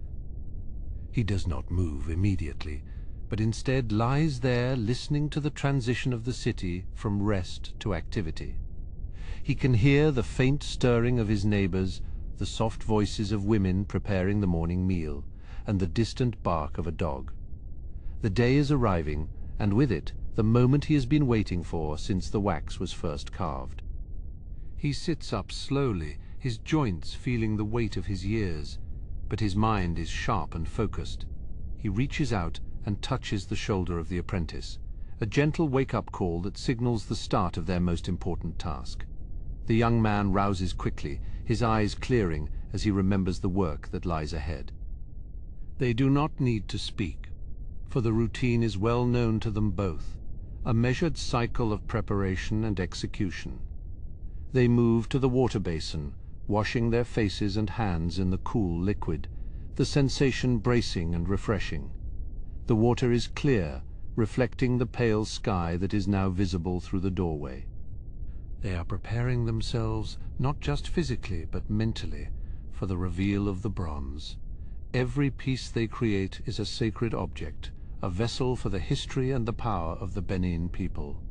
He does not move immediately, but instead lies there listening to the transition of the city from rest to activity. He can hear the faint stirring of his neighbors, the soft voices of women preparing the morning meal, and the distant bark of a dog. The day is arriving, and with it the moment he has been waiting for since the wax was first carved. He sits up slowly, his joints feeling the weight of his years, but his mind is sharp and focused. He reaches out and touches the shoulder of the apprentice, a gentle wake-up call that signals the start of their most important task. The young man rouses quickly, his eyes clearing as he remembers the work that lies ahead. They do not need to speak, for the routine is well known to them both, a measured cycle of preparation and execution. They move to the water basin, washing their faces and hands in the cool liquid, the sensation bracing and refreshing. The water is clear, reflecting the pale sky that is now visible through the doorway. They are preparing themselves, not just physically but mentally, for the reveal of the bronze. Every piece they create is a sacred object, a vessel for the history and the power of the Benin people.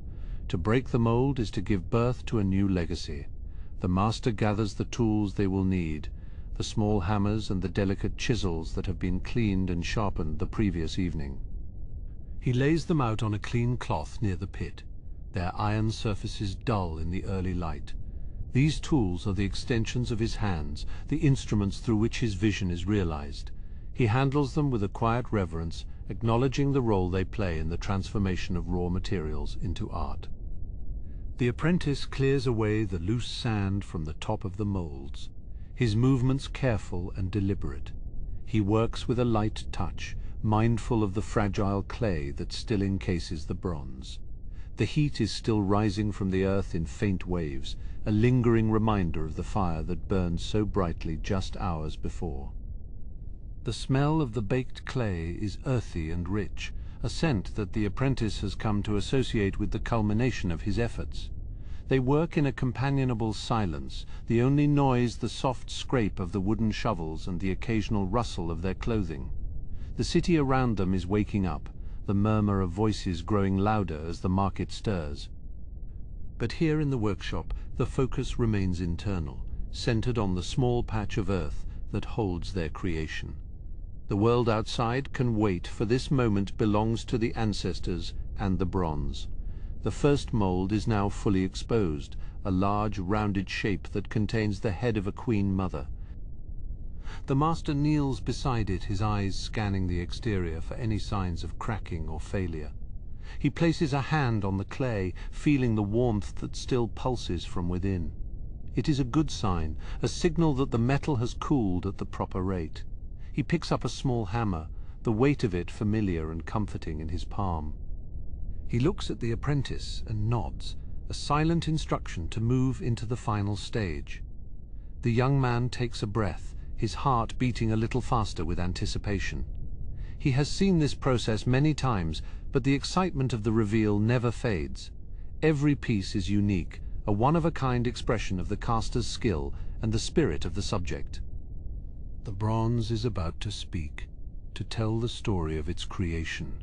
To break the mold is to give birth to a new legacy. The master gathers the tools they will need, the small hammers and the delicate chisels that have been cleaned and sharpened the previous evening. He lays them out on a clean cloth near the pit, their iron surfaces dull in the early light. These tools are the extensions of his hands, the instruments through which his vision is realized. He handles them with a quiet reverence, acknowledging the role they play in the transformation of raw materials into art. The apprentice clears away the loose sand from the top of the molds, his movements careful and deliberate. He works with a light touch, mindful of the fragile clay that still encases the bronze. The heat is still rising from the earth in faint waves, a lingering reminder of the fire that burned so brightly just hours before. The smell of the baked clay is earthy and rich, a scent that the apprentice has come to associate with the culmination of his efforts. They work in a companionable silence, the only noise the soft scrape of the wooden shovels and the occasional rustle of their clothing. The city around them is waking up, the murmur of voices growing louder as the market stirs. But here in the workshop, the focus remains internal, centered on the small patch of earth that holds their creation. The world outside can wait, for this moment belongs to the ancestors and the bronze. The first mold is now fully exposed, a large rounded shape that contains the head of a queen mother. The master kneels beside it, his eyes scanning the exterior for any signs of cracking or failure. He places a hand on the clay, feeling the warmth that still pulses from within. It is a good sign, a signal that the metal has cooled at the proper rate. He picks up a small hammer, the weight of it familiar and comforting in his palm. He looks at the apprentice and nods, a silent instruction to move into the final stage. The young man takes a breath, his heart beating a little faster with anticipation. He has seen this process many times, but the excitement of the reveal never fades. Every piece is unique, a one-of-a-kind expression of the caster's skill and the spirit of the subject. The bronze is about to speak, to tell the story of its creation.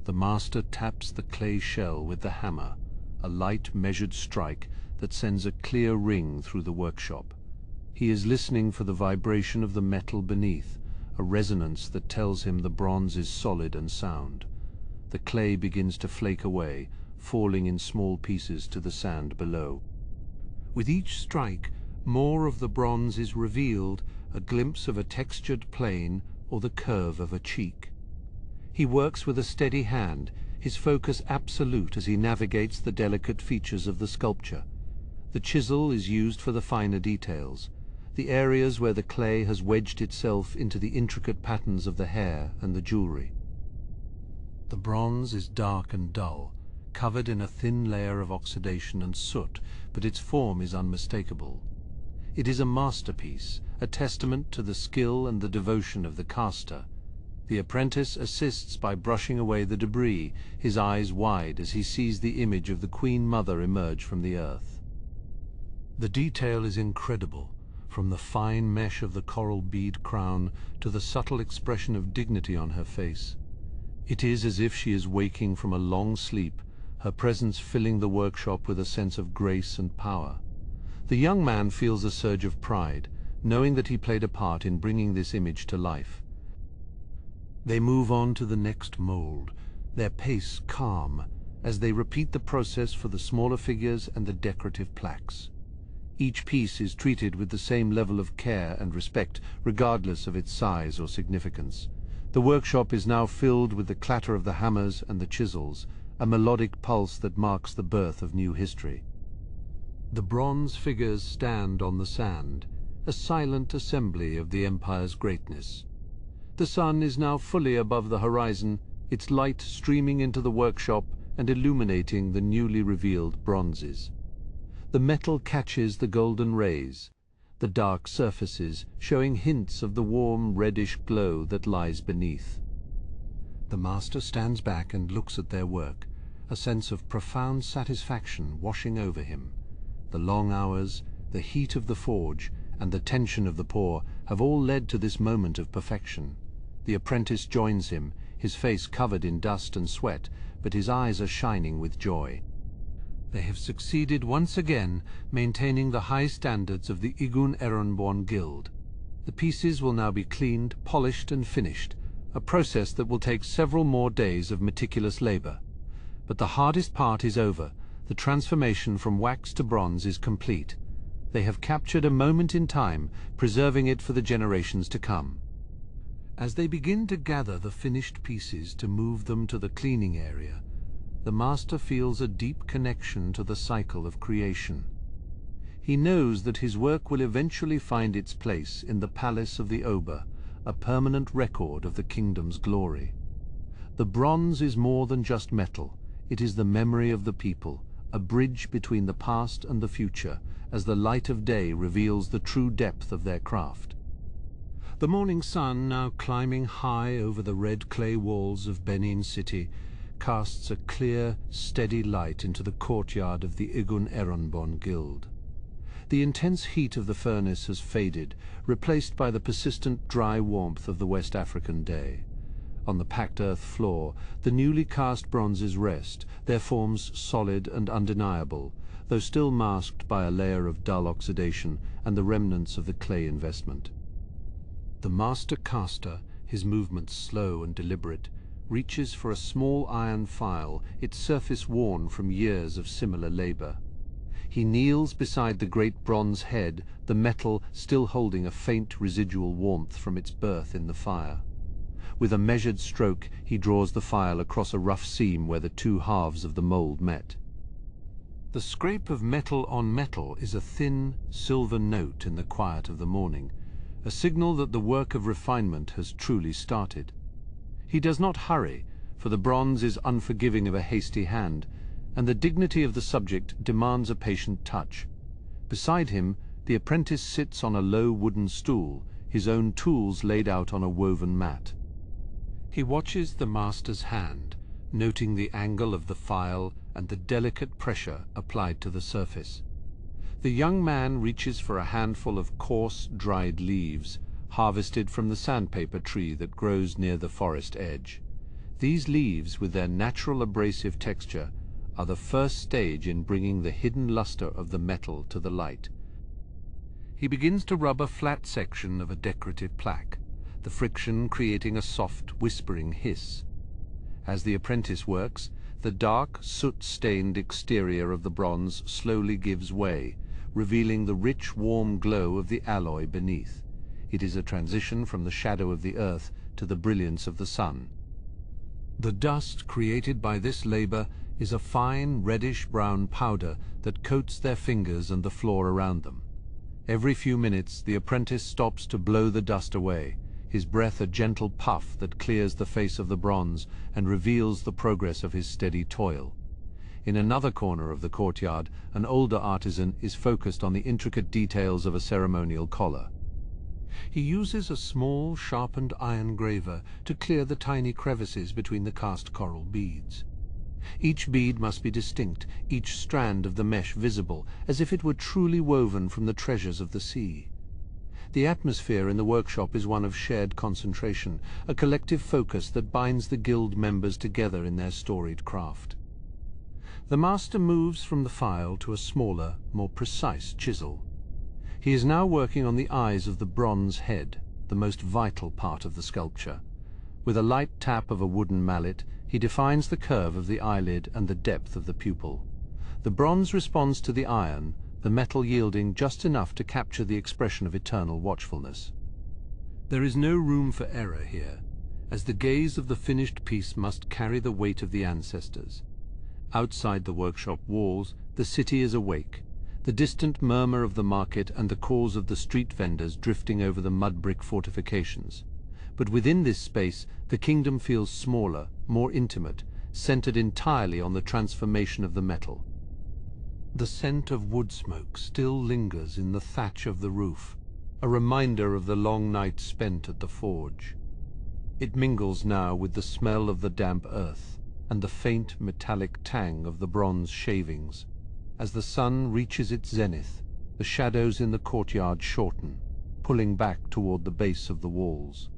The master taps the clay shell with the hammer, a light measured strike that sends a clear ring through the workshop. He is listening for the vibration of the metal beneath, a resonance that tells him the bronze is solid and sound. The clay begins to flake away, falling in small pieces to the sand below. With each strike, more of the bronze is revealed, a glimpse of a textured plane or the curve of a cheek. He works with a steady hand, his focus absolute as he navigates the delicate features of the sculpture. The chisel is used for the finer details, the areas where the clay has wedged itself into the intricate patterns of the hair and the jewelry. The bronze is dark and dull, covered in a thin layer of oxidation and soot, but its form is unmistakable. It is a masterpiece, a testament to the skill and the devotion of the caster. The apprentice assists by brushing away the debris, his eyes wide as he sees the image of the Queen Mother emerge from the earth. The detail is incredible, from the fine mesh of the coral bead crown to the subtle expression of dignity on her face. It is as if she is waking from a long sleep, her presence filling the workshop with a sense of grace and power. The young man feels a surge of pride, knowing that he played a part in bringing this image to life. They move on to the next mold, their pace calm, as they repeat the process for the smaller figures and the decorative plaques. Each piece is treated with the same level of care and respect, regardless of its size or significance. The workshop is now filled with the clatter of the hammers and the chisels, a melodic pulse that marks the birth of new history. The bronze figures stand on the sand, a silent assembly of the empire's greatness. The sun is now fully above the horizon, its light streaming into the workshop and illuminating the newly revealed bronzes. The metal catches the golden rays, the dark surfaces showing hints of the warm reddish glow that lies beneath. The master stands back and looks at their work, a sense of profound satisfaction washing over him. The long hours, the heat of the forge, and the tension of the pour have all led to this moment of perfection. The apprentice joins him, his face covered in dust and sweat, but his eyes are shining with joy. They have succeeded once again, maintaining the high standards of the Igun Eronborn Guild. The pieces will now be cleaned, polished and finished, a process that will take several more days of meticulous labor. But the hardest part is over. The transformation from wax to bronze is complete. They have captured a moment in time, preserving it for the generations to come. As they begin to gather the finished pieces to move them to the cleaning area, the master feels a deep connection to the cycle of creation. He knows that his work will eventually find its place in the palace of the Oba, a permanent record of the kingdom's glory. The bronze is more than just metal. It is the memory of the people, a bridge between the past and the future, as the light of day reveals the true depth of their craft. The morning sun, now climbing high over the red clay walls of Benin city, casts a clear, steady light into the courtyard of the Igun Eronborn Guild. The intense heat of the furnace has faded, replaced by the persistent dry warmth of the West African day. On the packed earth floor, the newly cast bronzes rest, their forms solid and undeniable, though still masked by a layer of dull oxidation and the remnants of the clay investment. The master caster, his movements slow and deliberate, reaches for a small iron file, its surface worn from years of similar labor. He kneels beside the great bronze head, the metal still holding a faint residual warmth from its birth in the fire. With a measured stroke, he draws the file across a rough seam where the two halves of the mould met. The scrape of metal on metal is a thin, silver note in the quiet of the morning, a signal that the work of refinement has truly started. He does not hurry, for the bronze is unforgiving of a hasty hand, and the dignity of the subject demands a patient touch. Beside him, the apprentice sits on a low wooden stool, his own tools laid out on a woven mat. He watches the master's hand, noting the angle of the file and the delicate pressure applied to the surface. The young man reaches for a handful of coarse, dried leaves, harvested from the sandpaper tree that grows near the forest edge. These leaves, with their natural abrasive texture, are the first stage in bringing the hidden luster of the metal to the light. He begins to rub a flat section of a decorative plaque, the friction creating a soft, whispering hiss. As the apprentice works, the dark, soot-stained exterior of the bronze slowly gives way, revealing the rich, warm glow of the alloy beneath. It is a transition from the shadow of the earth to the brilliance of the sun. The dust created by this labor is a fine, reddish-brown powder that coats their fingers and the floor around them. Every few minutes, the apprentice stops to blow the dust away, his breath a gentle puff that clears the face of the bronze and reveals the progress of his steady toil. In another corner of the courtyard, an older artisan is focused on the intricate details of a ceremonial collar. He uses a small, sharpened iron graver to clear the tiny crevices between the cast coral beads. Each bead must be distinct, each strand of the mesh visible, as if it were truly woven from the treasures of the sea. The atmosphere in the workshop is one of shared concentration, a collective focus that binds the guild members together in their storied craft. The master moves from the file to a smaller, more precise chisel. He is now working on the eyes of the bronze head, the most vital part of the sculpture. With a light tap of a wooden mallet, he defines the curve of the eyelid and the depth of the pupil. The bronze responds to the iron, the metal yielding just enough to capture the expression of eternal watchfulness. There is no room for error here, as the gaze of the finished piece must carry the weight of the ancestors. Outside the workshop walls, the city is awake, the distant murmur of the market and the calls of the street vendors drifting over the mud-brick fortifications. But within this space, the kingdom feels smaller, more intimate, centered entirely on the transformation of the metal. The scent of wood smoke still lingers in the thatch of the roof, a reminder of the long night spent at the forge. It mingles now with the smell of the damp earth and the faint metallic tang of the bronze shavings. As the sun reaches its zenith, the shadows in the courtyard shorten, pulling back toward the base of the walls.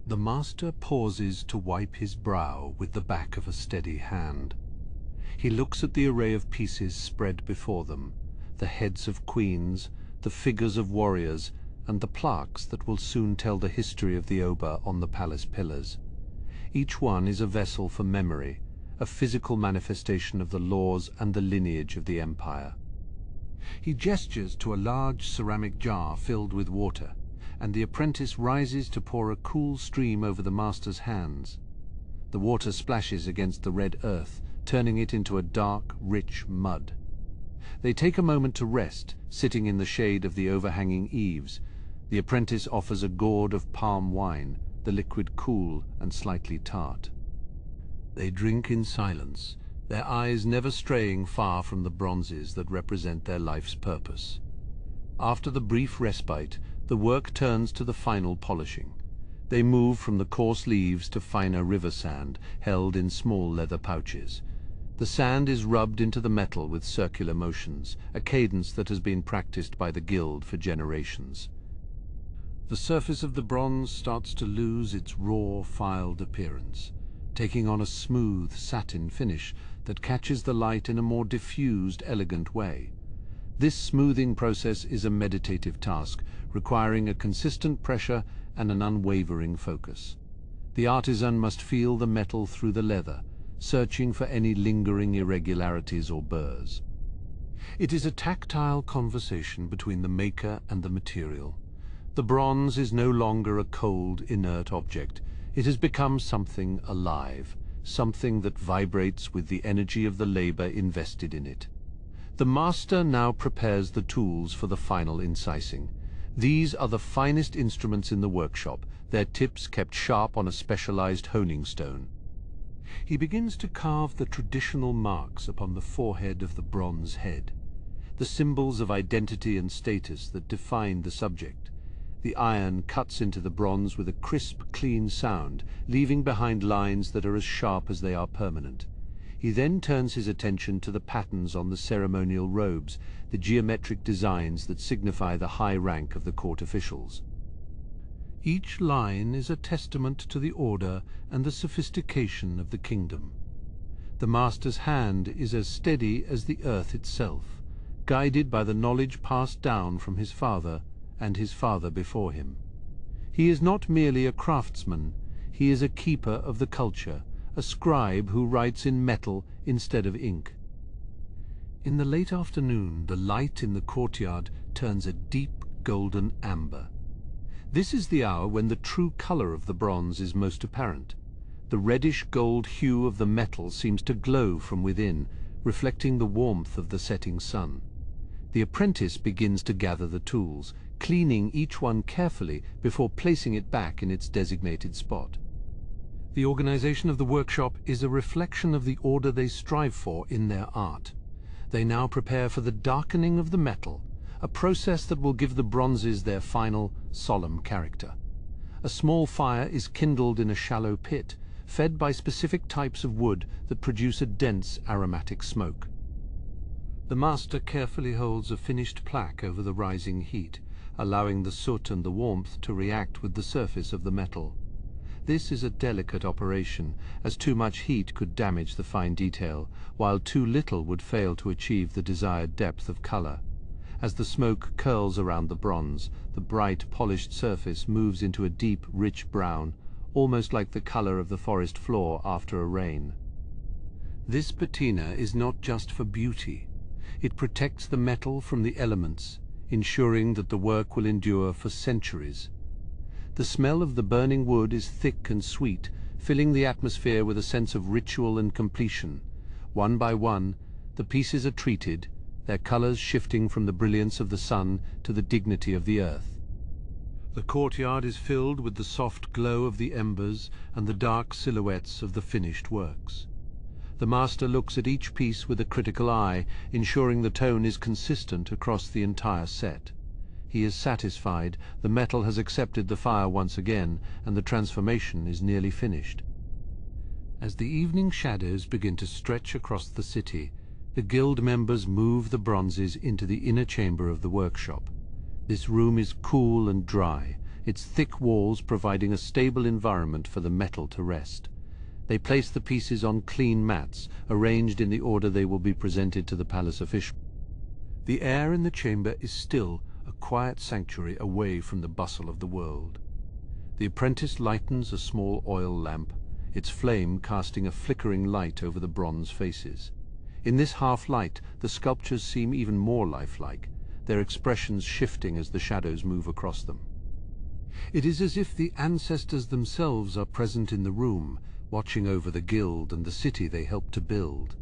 The master pauses to wipe his brow with the back of a steady hand. He looks at the array of pieces spread before them, the heads of queens, the figures of warriors, and the plaques that will soon tell the history of the Oba on the palace pillars. Each one is a vessel for memory, a physical manifestation of the laws and the lineage of the empire. He gestures to a large ceramic jar filled with water, and the apprentice rises to pour a cool stream over the master's hands. The water splashes against the red earth, turning it into a dark, rich mud. They take a moment to rest, sitting in the shade of the overhanging eaves. The apprentice offers a gourd of palm wine, the liquid cool and slightly tart. They drink in silence, their eyes never straying far from the bronzes that represent their life's purpose. After the brief respite, the work turns to the final polishing. They move from the coarse leaves to finer river sand, held in small leather pouches. The sand is rubbed into the metal with circular motions, a cadence that has been practiced by the guild for generations. The surface of the bronze starts to lose its raw, filed appearance, taking on a smooth satin finish that catches the light in a more diffused, elegant way. This smoothing process is a meditative task, requiring a consistent pressure and an unwavering focus. The artisan must feel the metal through the leather, searching for any lingering irregularities or burrs. It is a tactile conversation between the maker and the material. The bronze is no longer a cold, inert object. It has become something alive, something that vibrates with the energy of the labor invested in it. The master now prepares the tools for the final incising. These are the finest instruments in the workshop, their tips kept sharp on a specialized honing stone. He begins to carve the traditional marks upon the forehead of the bronze head, the symbols of identity and status that define the subject. The iron cuts into the bronze with a crisp, clean sound, leaving behind lines that are as sharp as they are permanent. He then turns his attention to the patterns on the ceremonial robes, the geometric designs that signify the high rank of the court officials. Each line is a testament to the order and the sophistication of the kingdom. The master's hand is as steady as the earth itself, guided by the knowledge passed down from his father and his father before him. He is not merely a craftsman, he is a keeper of the culture, a scribe who writes in metal instead of ink. In the late afternoon, the light in the courtyard turns a deep golden amber. This is the hour when the true color of the bronze is most apparent. The reddish gold hue of the metal seems to glow from within, reflecting the warmth of the setting sun. The apprentice begins to gather the tools, cleaning each one carefully before placing it back in its designated spot. The organization of the workshop is a reflection of the order they strive for in their art. They now prepare for the darkening of the metal, a process that will give the bronzes their final, solemn character. A small fire is kindled in a shallow pit, fed by specific types of wood that produce a dense, aromatic smoke. The master carefully holds a finished plaque over the rising heat, allowing the soot and the warmth to react with the surface of the metal. This is a delicate operation, as too much heat could damage the fine detail, while too little would fail to achieve the desired depth of color. As the smoke curls around the bronze, the bright, polished surface moves into a deep, rich brown, almost like the color of the forest floor after a rain. This patina is not just for beauty. It protects the metal from the elements, ensuring that the work will endure for centuries. The smell of the burning wood is thick and sweet, filling the atmosphere with a sense of ritual and completion. One by one, the pieces are treated, their colors shifting from the brilliance of the sun to the dignity of the earth. The courtyard is filled with the soft glow of the embers and the dark silhouettes of the finished works. The master looks at each piece with a critical eye, ensuring the tone is consistent across the entire set. He is satisfied, the metal has accepted the fire once again, and the transformation is nearly finished. As the evening shadows begin to stretch across the city, the guild members move the bronzes into the inner chamber of the workshop. This room is cool and dry, its thick walls providing a stable environment for the metal to rest. They place the pieces on clean mats, arranged in the order they will be presented to the palace official. The air in the chamber is still, a quiet sanctuary away from the bustle of the world. The apprentice lightens a small oil lamp, its flame casting a flickering light over the bronze faces. In this half-light, the sculptures seem even more lifelike, their expressions shifting as the shadows move across them. It is as if the ancestors themselves are present in the room, watching over the guild and the city they helped to build.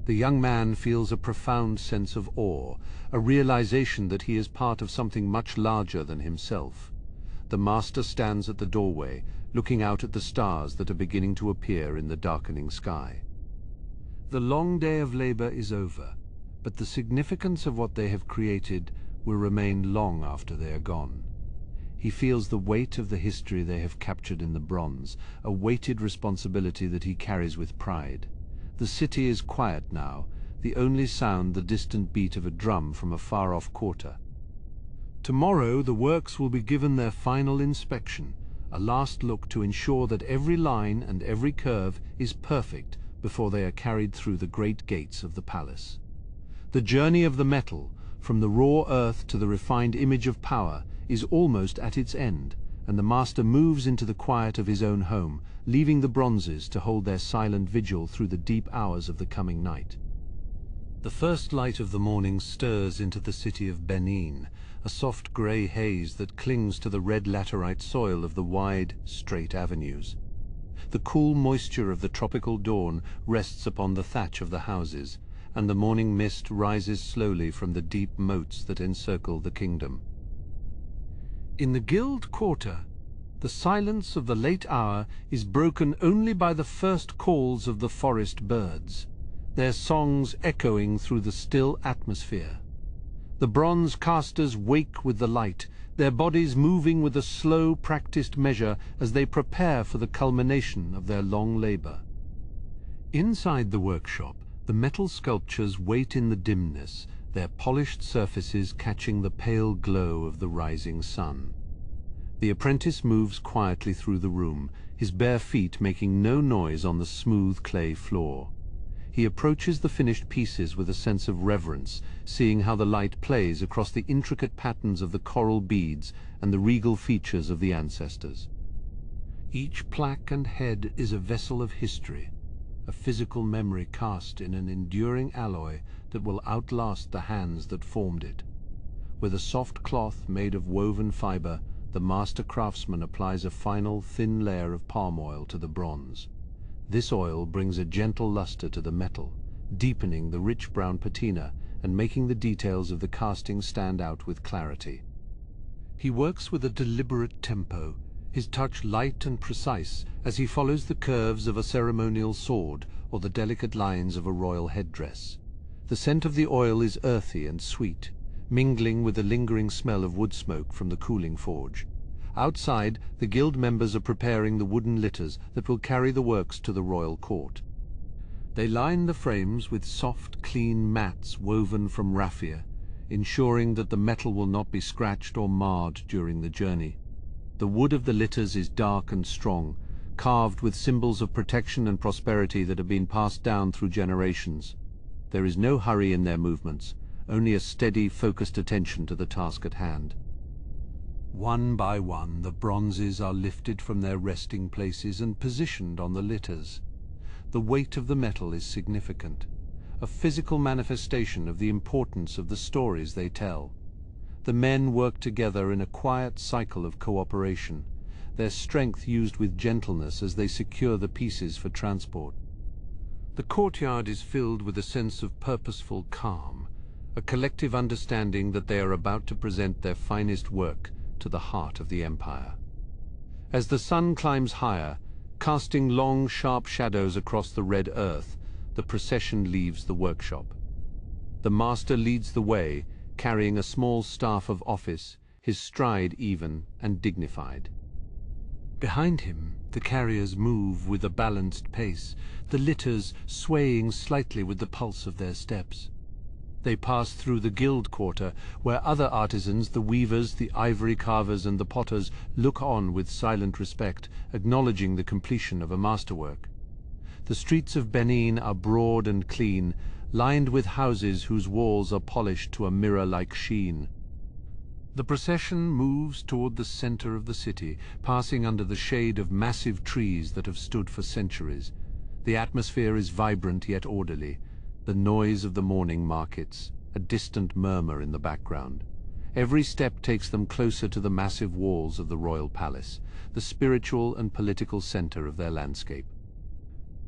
The young man feels a profound sense of awe, a realization that he is part of something much larger than himself. The master stands at the doorway, looking out at the stars that are beginning to appear in the darkening sky. The long day of labor is over, but the significance of what they have created will remain long after they are gone. He feels the weight of the history they have captured in the bronze, a weighted responsibility that he carries with pride. The city is quiet now, the only sound the distant beat of a drum from a far-off quarter. Tomorrow the works will be given their final inspection, a last look to ensure that every line and every curve is perfect before they are carried through the great gates of the palace. The journey of the metal, from the raw earth to the refined image of power, is almost at its end, and the master moves into the quiet of his own home, leaving the bronzes to hold their silent vigil through the deep hours of the coming night. The first light of the morning stirs into the city of Benin, a soft grey haze that clings to the red laterite soil of the wide, straight avenues. The cool moisture of the tropical dawn rests upon the thatch of the houses, and the morning mist rises slowly from the deep moats that encircle the kingdom. In the guild quarter, the silence of the late hour is broken only by the first calls of the forest birds, their songs echoing through the still atmosphere. The bronze casters wake with the light, their bodies moving with a slow, practiced measure as they prepare for the culmination of their long labor. Inside the workshop, the metal sculptures wait in the dimness, their polished surfaces catching the pale glow of the rising sun. The apprentice moves quietly through the room, his bare feet making no noise on the smooth clay floor. He approaches the finished pieces with a sense of reverence, seeing how the light plays across the intricate patterns of the coral beads and the regal features of the ancestors. Each plaque and head is a vessel of history, a physical memory cast in an enduring alloy that will outlast the hands that formed it. With a soft cloth made of woven fiber, the master craftsman applies a final thin layer of palm oil to the bronze. This oil brings a gentle luster to the metal, deepening the rich brown patina and making the details of the casting stand out with clarity. He works with a deliberate tempo, his touch light and precise as he follows the curves of a ceremonial sword or the delicate lines of a royal headdress. The scent of the oil is earthy and sweet, mingling with the lingering smell of wood smoke from the cooling forge. Outside, the guild members are preparing the wooden litters that will carry the works to the royal court. They line the frames with soft, clean mats woven from raffia, ensuring that the metal will not be scratched or marred during the journey. The wood of the litters is dark and strong, carved with symbols of protection and prosperity that have been passed down through generations. There is no hurry in their movements, only a steady, focused attention to the task at hand. One by one, the bronzes are lifted from their resting places and positioned on the litters. The weight of the metal is significant, a physical manifestation of the importance of the stories they tell. The men work together in a quiet cycle of cooperation, their strength used with gentleness as they secure the pieces for transport. The courtyard is filled with a sense of purposeful calm, a collective understanding that they are about to present their finest work to the heart of the empire. As the sun climbs higher, casting long, sharp shadows across the red earth, the procession leaves the workshop. The master leads the way, carrying a small staff of office, his stride even and dignified. Behind him, the carriers move with a balanced pace, the litters swaying slightly with the pulse of their steps. They pass through the guild quarter, where other artisans, the weavers, the ivory carvers, and the potters, look on with silent respect, acknowledging the completion of a masterwork. The streets of Benin are broad and clean, lined with houses whose walls are polished to a mirror-like sheen. The procession moves toward the center of the city, passing under the shade of massive trees that have stood for centuries. The atmosphere is vibrant yet orderly, the noise of the morning markets, a distant murmur in the background. Every step takes them closer to the massive walls of the royal palace, the spiritual and political center of their landscape.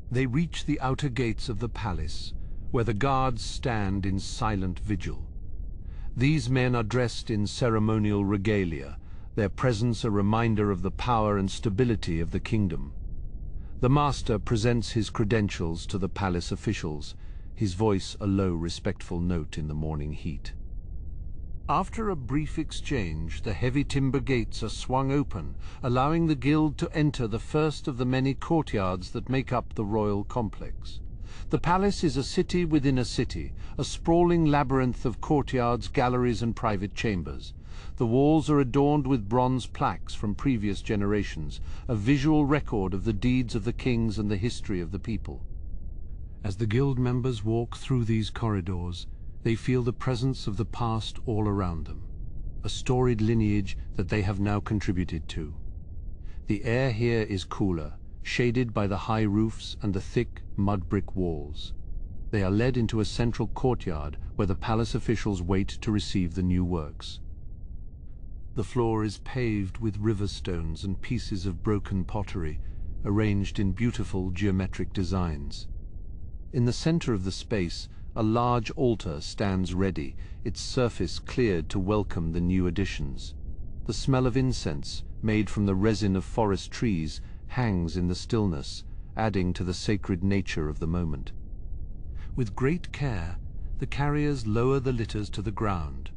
They reach the outer gates of the palace, where the guards stand in silent vigil. These men are dressed in ceremonial regalia, their presence a reminder of the power and stability of the kingdom. The master presents his credentials to the palace officials, his voice a low, respectful note in the morning heat. After a brief exchange, the heavy timber gates are swung open, allowing the guild to enter the first of the many courtyards that make up the royal complex. The palace is a city within a city, a sprawling labyrinth of courtyards, galleries, and private chambers. The walls are adorned with bronze plaques from previous generations, a visual record of the deeds of the kings and the history of the people. As the guild members walk through these corridors, they feel the presence of the past all around them, a storied lineage that they have now contributed to. The air here is cooler, shaded by the high roofs and the thick mud brick walls. They are led into a central courtyard where the palace officials wait to receive the new works. The floor is paved with river stones and pieces of broken pottery, arranged in beautiful geometric designs. In the center of the space, a large altar stands ready, its surface cleared to welcome the new additions. The smell of incense, made from the resin of forest trees, hangs in the stillness, adding to the sacred nature of the moment. With great care, the carriers lower the litters to the ground.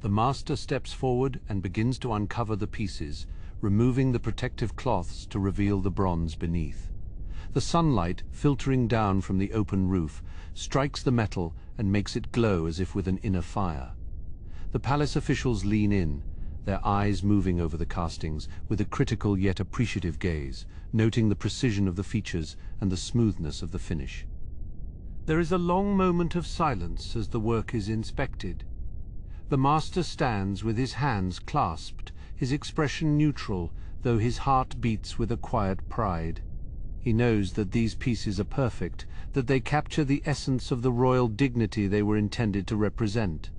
The master steps forward and begins to uncover the pieces, removing the protective cloths to reveal the bronze beneath. The sunlight, filtering down from the open roof, strikes the metal and makes it glow as if with an inner fire. The palace officials lean in, their eyes moving over the castings with a critical yet appreciative gaze, noting the precision of the features and the smoothness of the finish. There is a long moment of silence as the work is inspected. The master stands with his hands clasped, his expression neutral, though his heart beats with a quiet pride. He knows that these pieces are perfect, that they capture the essence of the royal dignity they were intended to represent.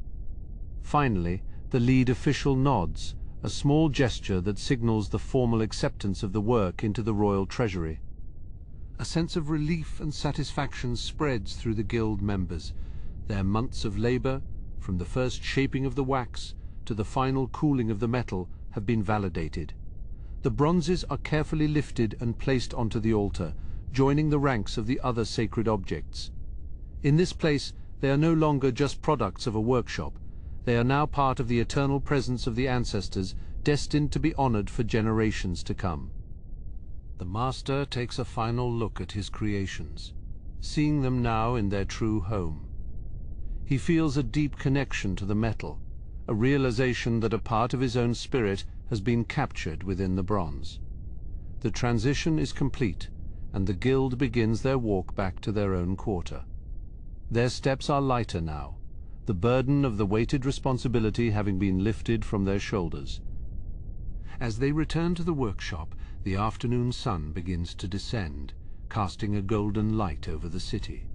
Finally, the lead official nods, a small gesture that signals the formal acceptance of the work into the royal treasury. A sense of relief and satisfaction spreads through the guild members. Their months of labor, from the first shaping of the wax to the final cooling of the metal, have been validated. The bronzes are carefully lifted and placed onto the altar, joining the ranks of the other sacred objects. In this place, they are no longer just products of a workshop. They are now part of the eternal presence of the ancestors, destined to be honored for generations to come. The master takes a final look at his creations, seeing them now in their true home. He feels a deep connection to the metal, a realization that a part of his own spirit has been captured within the bronze. The transition is complete, and the guild begins their walk back to their own quarter. Their steps are lighter now, the burden of the weighted responsibility having been lifted from their shoulders. As they return to the workshop, the afternoon sun begins to descend, casting a golden light over the city.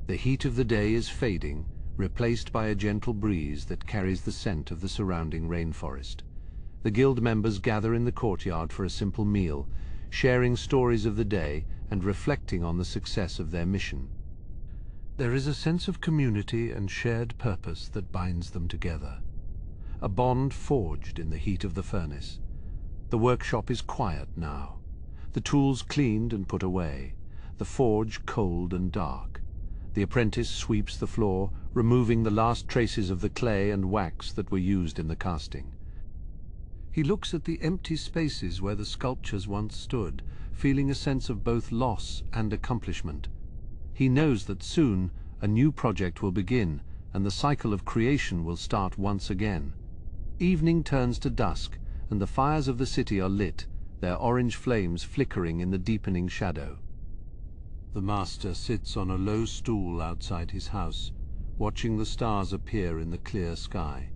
The heat of the day is fading, replaced by a gentle breeze that carries the scent of the surrounding rainforest. The guild members gather in the courtyard for a simple meal, sharing stories of the day and reflecting on the success of their mission. There is a sense of community and shared purpose that binds them together, a bond forged in the heat of the furnace. The workshop is quiet now, the tools cleaned and put away, the forge cold and dark. The apprentice sweeps the floor, removing the last traces of the clay and wax that were used in the casting. He looks at the empty spaces where the sculptures once stood, feeling a sense of both loss and accomplishment. He knows that soon a new project will begin, and the cycle of creation will start once again. Evening turns to dusk, and the fires of the city are lit, their orange flames flickering in the deepening shadow. The master sits on a low stool outside his house, watching the stars appear in the clear sky.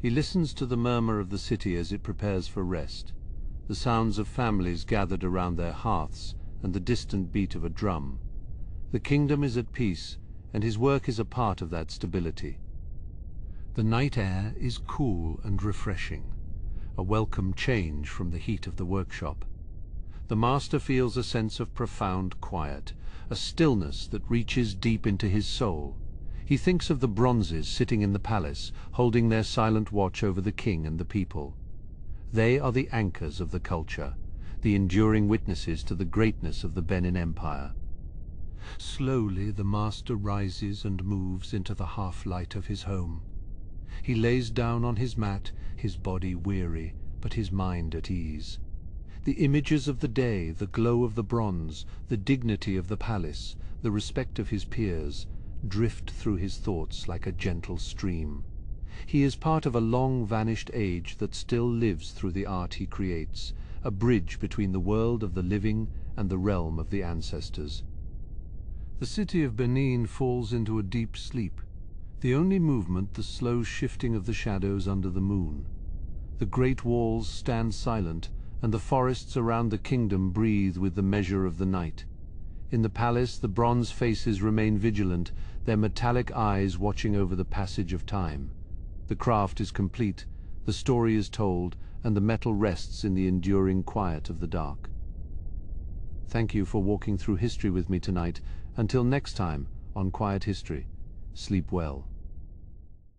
He listens to the murmur of the city as it prepares for rest, the sounds of families gathered around their hearths and the distant beat of a drum. The kingdom is at peace, and his work is a part of that stability. The night air is cool and refreshing, a welcome change from the heat of the workshop. The master feels a sense of profound quiet, a stillness that reaches deep into his soul. He thinks of the bronzes sitting in the palace, holding their silent watch over the king and the people. They are the anchors of the culture, the enduring witnesses to the greatness of the Benin Empire. Slowly the master rises and moves into the half-light of his home. He lays down on his mat, his body weary, but his mind at ease. The images of the day, the glow of the bronze, the dignity of the palace, the respect of his peers, drift through his thoughts like a gentle stream. He is part of a long-vanished age that still lives through the art he creates, a bridge between the world of the living and the realm of the ancestors. The city of Benin falls into a deep sleep, the only movement the slow shifting of the shadows under the moon. The great walls stand silent, and the forests around the kingdom breathe with the measure of the night. In the palace the bronze faces remain vigilant, their metallic eyes watching over the passage of time. The craft is complete, the story is told, and the metal rests in the enduring quiet of the dark. Thank you for walking through history with me tonight. Until next time on Quiet History, sleep well.